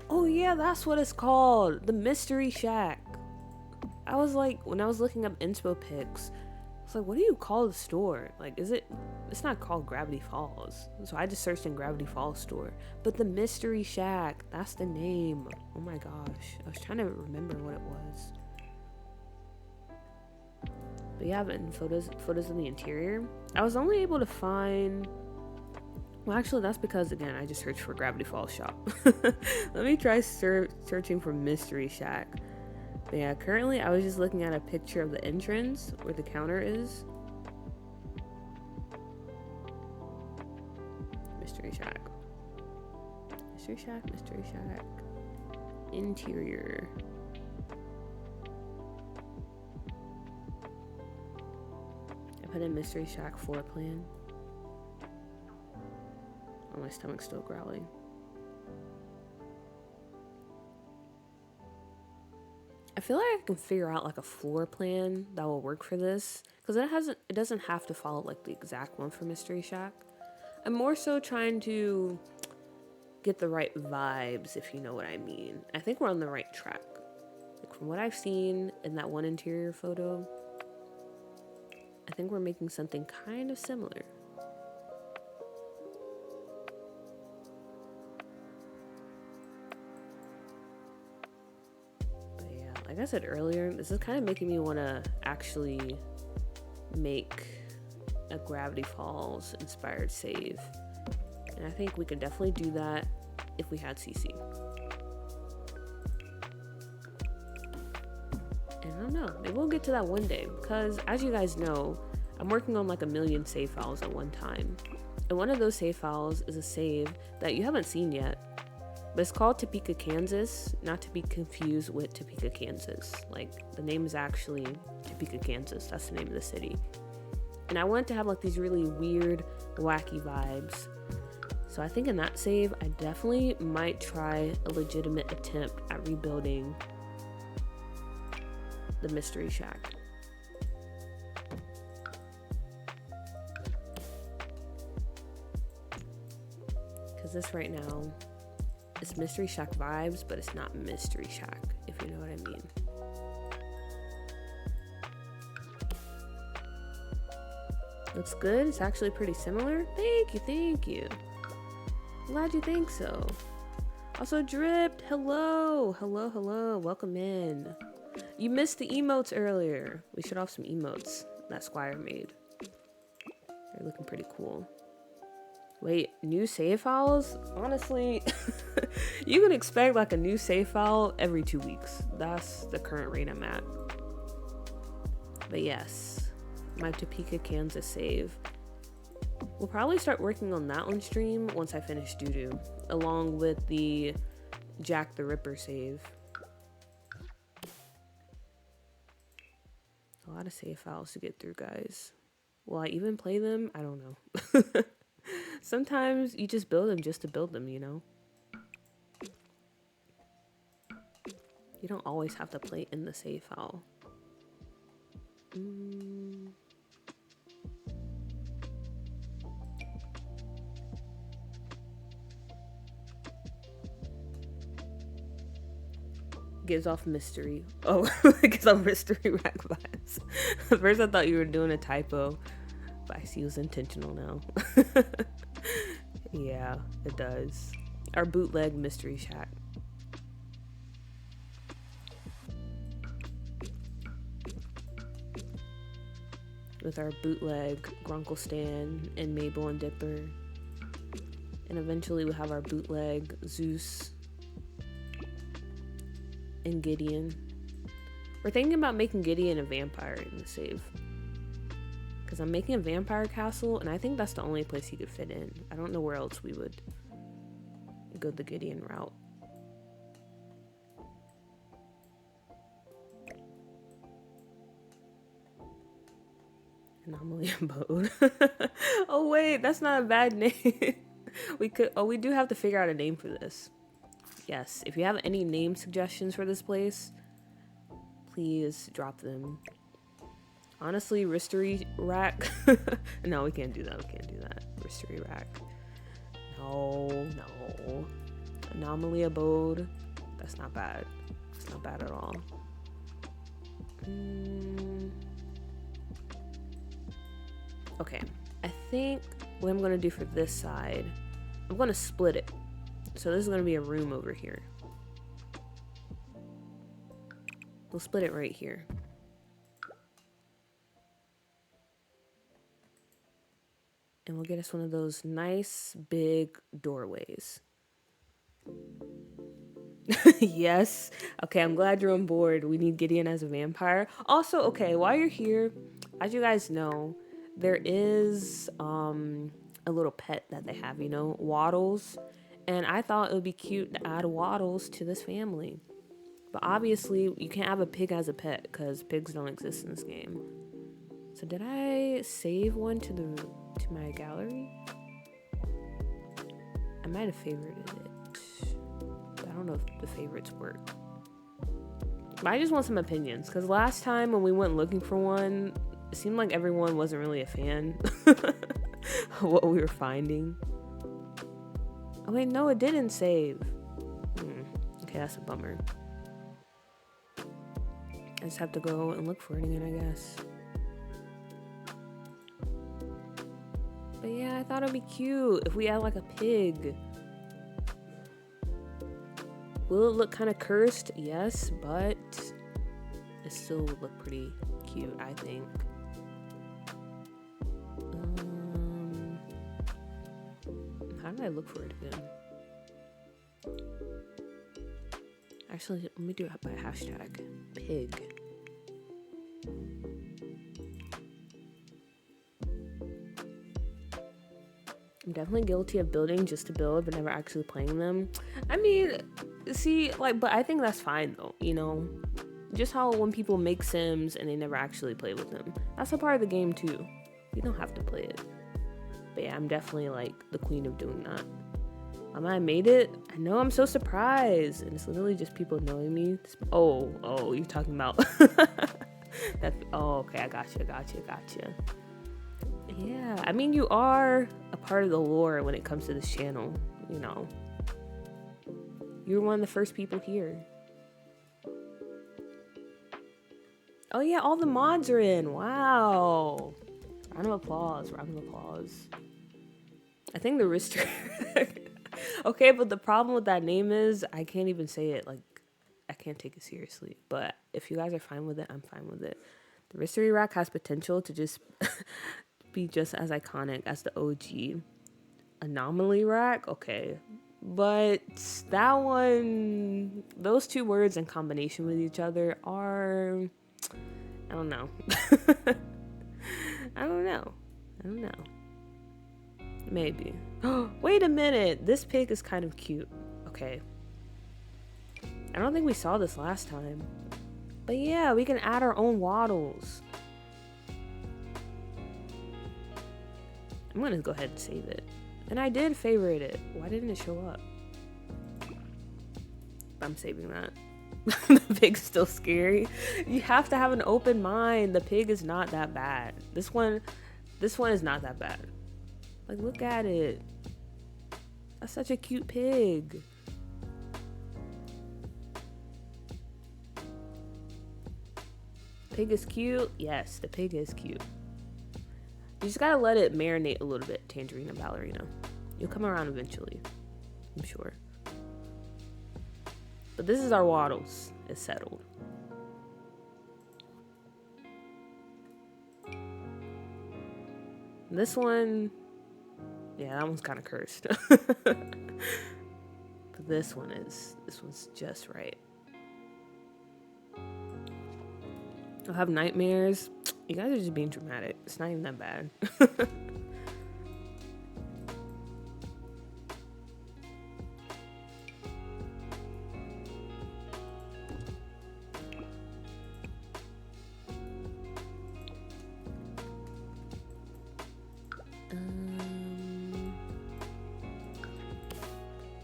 Oh yeah, that's what it's called. The Mystery Shack. I was like, when I was looking up inspo pics, I was like, what do you call the store? Like, it's not called Gravity Falls. So I just searched in Gravity Falls store. But the Mystery Shack, that's the name. Oh my gosh. I was trying to remember what it was. But yeah, but in photos of the interior, I was only able to find, well, actually that's because, again, I just searched for Gravity Falls shop. Let me try searching for Mystery Shack. But yeah, currently I was just looking at a picture of the entrance where the counter is. Mystery Shack. Interior. Put in Mystery Shack floor plan. Oh, my stomach's still growling. I feel like I can figure out like a floor plan that will work for this, because it doesn't have to follow like the exact one for Mystery Shack. I'm more so trying to get the right vibes, if you know what I mean. I think we're on the right track. Like, from what I've seen in that one interior photo, I think we're making something kind of similar. But yeah, like I said earlier, this is kind of making me want to actually make a Gravity Falls inspired save. And I think we could definitely do that if we had CC. And I don't know, maybe we'll get to that one day, because as you guys know, I'm working on like 1 million save files at one time. And one of those save files is a save that you haven't seen yet, but it's called Topeka, Kansas, not to be confused with Topeka, Kansas. Like, the name is actually Topeka, Kansas. That's the name of the city. And I wanted to have like these really weird, wacky vibes. So I think in that save, I definitely might try a legitimate attempt at rebuilding the Mystery Shack. Because this right now is Mystery Shack vibes, but it's not Mystery Shack, if you know what I mean. Looks good. It's actually pretty similar. Thank you. Glad you think so. Also, Dripped, hello. Welcome in. You missed the emotes earlier. We showed off some emotes that Squire made. They're looking pretty cool. Wait, new save files? Honestly, you can expect like a new save file every 2 weeks. That's the current rate I'm at. But yes, my Topeka, Kansas save. We'll probably start working on that on stream once I finish Doo-Doo, along with the Jack the Ripper save. A lot of save files to get through, guys. Will I even play them? I don't know. Sometimes you just build them just to build them, you know? You don't always have to play in the save file. Gives off mystery. Oh, it gives off Rystery Rack vibes. At first I thought you were doing a typo, but I see it was intentional now. Yeah, it does. Our bootleg mystery shack. With our bootleg Grunkle Stan and Mabel and Dipper. And eventually we'll have our bootleg Zeus and Gideon. We're thinking about making Gideon a vampire in the save. Because I'm making a vampire castle, and I think that's the only place he could fit in. I don't know where else we would go the Gideon route. Anomaly Abode. Oh wait, that's not a bad name. We do have to figure out a name for this. Yes, if you have any name suggestions for this place, please drop them. Honestly, Rystery Rack. No, we can't do that. We can't do that. Rystery Rack. No. Anomaly Abode. That's not bad. It's not bad at all. Okay. I think what I'm going to do for this side, I'm going to split it. So this is going to be a room over here. We'll split it right here. And we'll get us one of those nice big doorways. Yes. Okay, I'm glad you're on board. We need Gideon as a vampire. Also, okay, while you're here, as you guys know, there is a little pet that they have, you know, Waddles. And I thought it would be cute to add Waddles to this family. But obviously, you can't have a pig as a pet because pigs don't exist in this game. So did I save one to my gallery? I might have favorited it. But I don't know if the favorites work. But I just want some opinions because last time when we went looking for one, it seemed like everyone wasn't really a fan of what we were finding. Oh wait, no, it didn't save. Okay, that's a bummer. I just have to go and look for it again, I guess. But yeah, I thought it'd be cute if we add like a pig. Will it look kind of cursed? Yes, but it still would look pretty cute, I think. How did I look for it again? Actually, let me do it by hashtag pig. I'm definitely guilty of building just to build, but never actually playing them. I mean, see, like, but I think that's fine though, you know? Just how when people make Sims and they never actually play with them. That's a part of the game too. You don't have to play it. But yeah, I'm definitely like the queen of doing that. I made it. I know, I'm so surprised. And it's literally just people knowing me. Oh, you're talking about that. Oh, okay, I gotcha. Yeah, I mean, you are a part of the lore when it comes to this channel, you know. You're one of the first people here. Oh yeah, all the mods are in. Wow. Round of applause. I think the Rystery Rack. Okay, but the problem with that name is I can't even say it. Like, I can't take it seriously. But if you guys are fine with it, I'm fine with it. The Rystery Rack has potential to just be just as iconic as the OG Anomaly Rack. Okay, but that one, those two words in combination with each other are I don't know. I don't know. I don't know. Maybe. Wait a minute. This pig is kind of cute. Okay. I don't think we saw this last time. But yeah, we can add our own waddles. I'm gonna go ahead and save it. And I did favorite it. Why didn't it show up? I'm saving that. The pig's still scary. You have to have an open mind. The pig is not that bad. This one is not that bad. Like, look at it. That's such a cute pig. Pig is cute. Yes, the pig is cute. You just gotta let it marinate a little bit, Tangerine and Ballerina. You'll come around eventually, I'm sure. But this is our waddles. It's settled. This one, yeah, that one's kind of cursed. But this one's just right. I'll have nightmares. You guys are just being dramatic. It's not even that bad.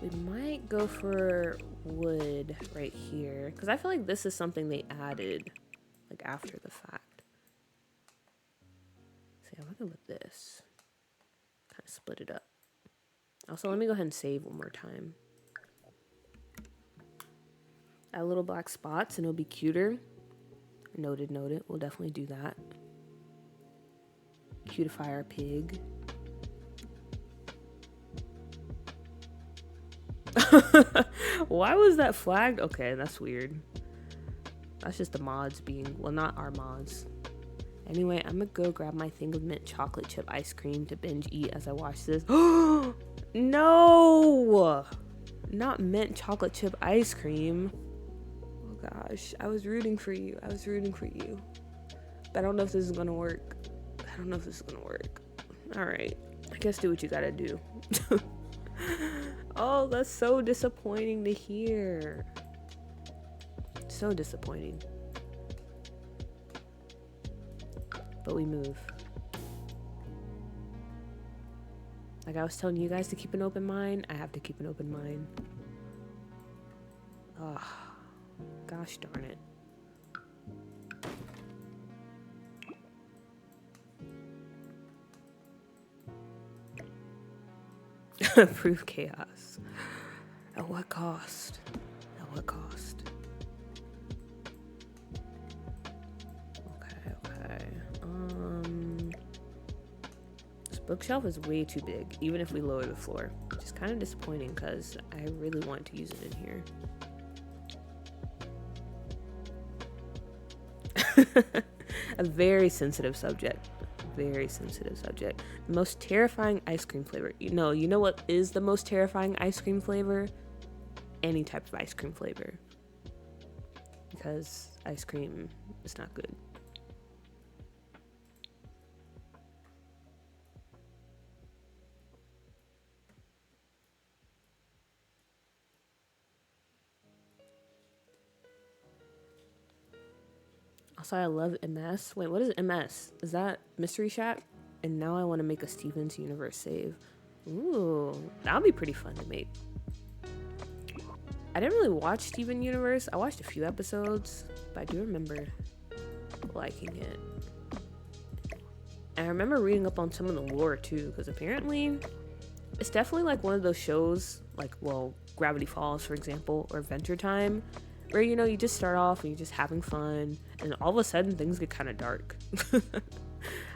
We might go for wood right here, because I feel like this is something they added like after the fact. See, I'm gonna with this. Kind of split it up. Also, let me go ahead and save one more time. Add little black spots and it'll be cuter. Noted, noted. We'll definitely do that. Cutify our pig. Why was that flagged? Okay, that's weird. That's just the mods being, well, not our mods. Anyway, I'm gonna go grab my thing of mint chocolate chip ice cream to binge eat as I watch this. No! Not mint chocolate chip ice cream. Oh gosh, I was rooting for you. I was rooting for you. But I don't know if this is gonna work. I don't know if this is gonna work. Alright, I guess do what you gotta do. Oh, that's so disappointing to hear. So disappointing. But we move. Like I was telling you guys to keep an open mind, I have to keep an open mind. Oh, gosh darn it. Proof chaos. At what cost? At what cost? Okay. This bookshelf is way too big, even if we lower the floor. Which is kind of disappointing because I really want to use it in here. A very sensitive subject. Very sensitive subject. The most terrifying ice cream flavor. You know what is the most terrifying ice cream flavor? Any type of ice cream flavor. Because ice cream is not good. Also, I love MS. Wait, what is MS? Is that Mystery Shack? And now I want to make a Steven's Universe save. Ooh, that would be pretty fun to make. I didn't really watch Steven Universe. I watched a few episodes, but I do remember liking it. And I remember reading up on some of the lore too, because apparently it's definitely like one of those shows, like, well, Gravity Falls, for example, or Adventure Time, where, you just start off and you're just having fun, and all of a sudden things get kind of dark.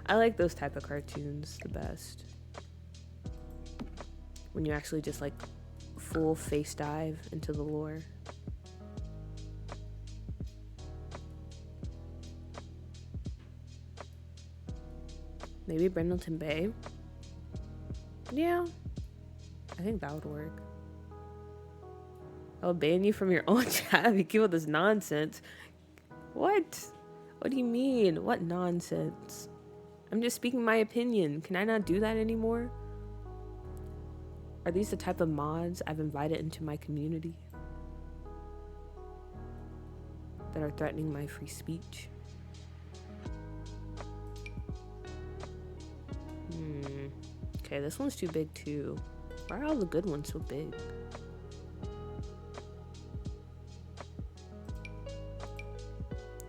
I like those type of cartoons the best. When you actually just like full face dive into the lore. Maybe Brindleton Bay? Yeah, I think that would work. I'll ban you from your own chat if you keep with this nonsense. What? What do you mean? What nonsense? I'm just speaking my opinion. Can I not do that anymore? Are these the type of mods I've invited into my community that are threatening my free speech? Okay, this one's too big too. Why are all the good ones so big?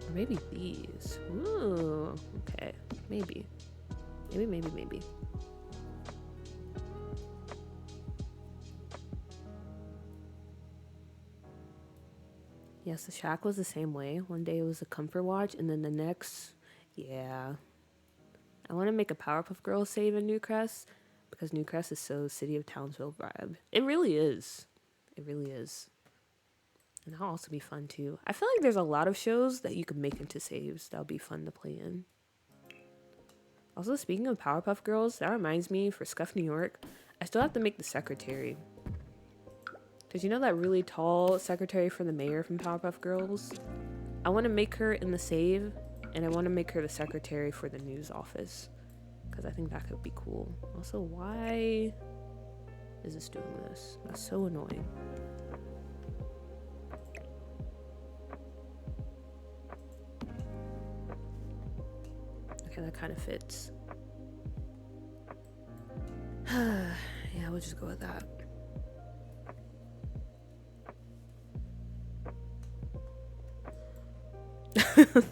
Or maybe these. Ooh, okay. Maybe. Maybe. Yes, the shack was the same way. One day it was a comfort watch, and then the next, yeah. I want to make a Powerpuff Girls save in Newcrest because Newcrest is so City of Townsville vibe. It really is. It really is. And that'll also be fun too. I feel like there's a lot of shows that you could make into saves that'll be fun to play in. Also, speaking of Powerpuff Girls, that reminds me, for Scuff New York, I still have to make the secretary. Because you know that really tall secretary for the mayor from Powerpuff Girls? I want to make her in the save, and I want to make her the secretary for the news office. Because I think that could be cool. Also, why is this doing this? That's so annoying. Okay, that kind of fits. Yeah, we'll just go with that.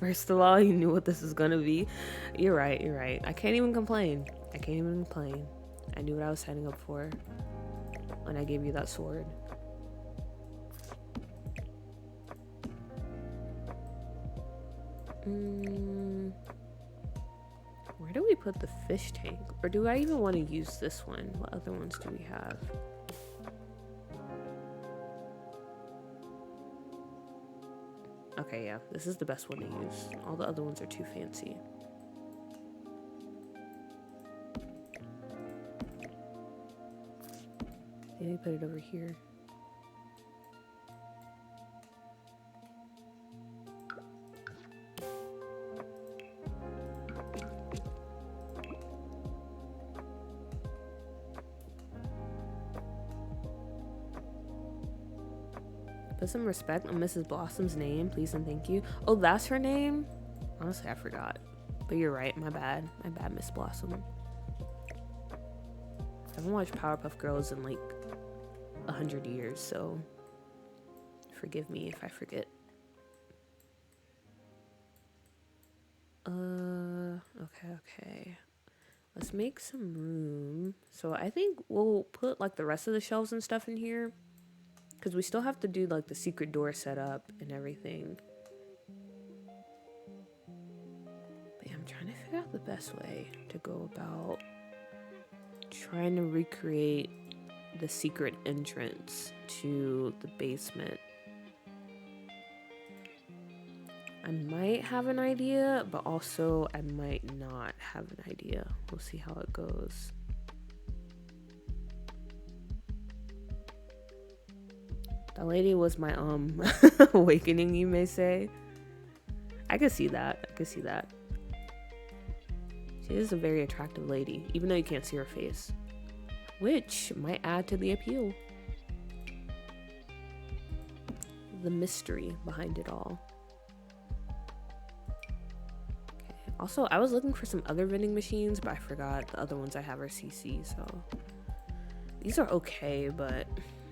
First of all, you knew what this is gonna be. You're right. I can't even complain. I knew what I was signing up for when I gave you that sword. Where do we put the fish tank? Or do I even want to use this one? What other ones do we have? Okay, yeah, this is the best one to use. All the other ones are too fancy. Maybe put it over here. Put some respect on Mrs. Blossom's name, please and thank you. Oh, that's her name? Honestly, I forgot. But you're right, my bad. My bad, Miss Blossom. I haven't watched Powerpuff Girls in like 100 years, so forgive me if I forget. Okay. Let's make some room. So I think we'll put like the rest of the shelves and stuff in here. Because we still have to do like the secret door setup and everything. But yeah, I'm trying to figure out the best way to go about trying to recreate the secret entrance to the basement. I might have an idea, but also I might not have an idea. We'll see how it goes. That lady was my awakening, you may say. I could see that. She is a very attractive lady, even though you can't see her face, which might add to the appeal. The mystery behind it all. Okay. Also, I was looking for some other vending machines, but I forgot the other ones I have are CC, so these are okay, but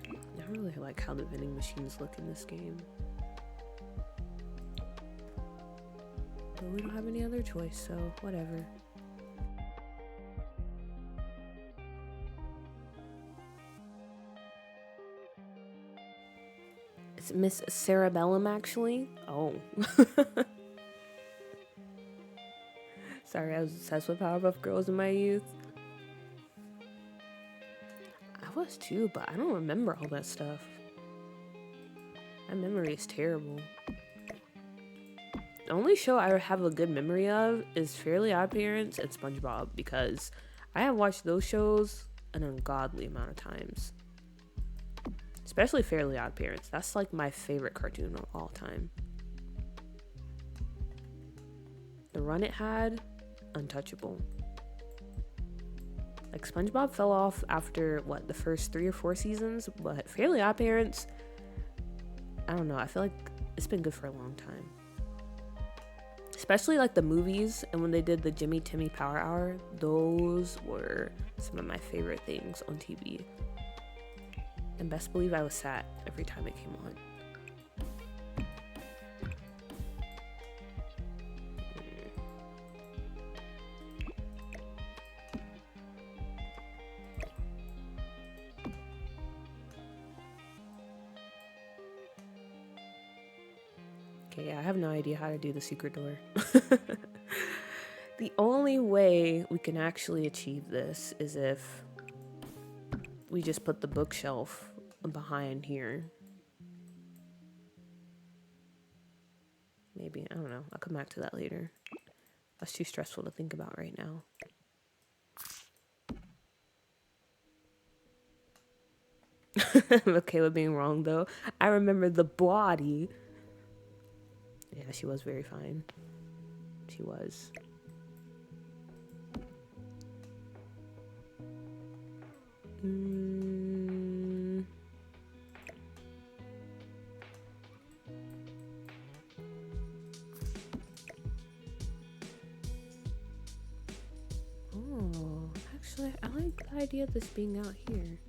I don't really like how the vending machines look in this game. But we don't have any other choice, so whatever. It's Miss Cerebellum, actually. Oh. Sorry, I was obsessed with Powerpuff Girls in my youth. I was too, but I don't remember all that stuff. My memory is terrible. The only show I have a good memory of is Fairly OddParents and SpongeBob, because I have watched those shows an ungodly amount of times. Especially Fairly OddParents. That's like my favorite cartoon of all time. The run it had, untouchable. Like SpongeBob fell off after what, the first 3 or 4 seasons, but Fairly Odd Parents, I don't know, I feel like it's been good for a long time. Especially like the movies, and when they did the Jimmy Timmy Power Hour, those were some of my favorite things on TV. And best believe I was sad every time it came on. Okay, I have no idea how to do the secret door. The only way we can actually achieve this is if we just put the bookshelf behind here. Maybe, I don't know. I'll come back to that later. That's too stressful to think about right now. Michaela being wrong though. I remember the body. Yeah, she was very fine. She was. Oh, actually, I like the idea of this being out here.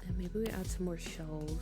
And maybe we add some more shelves.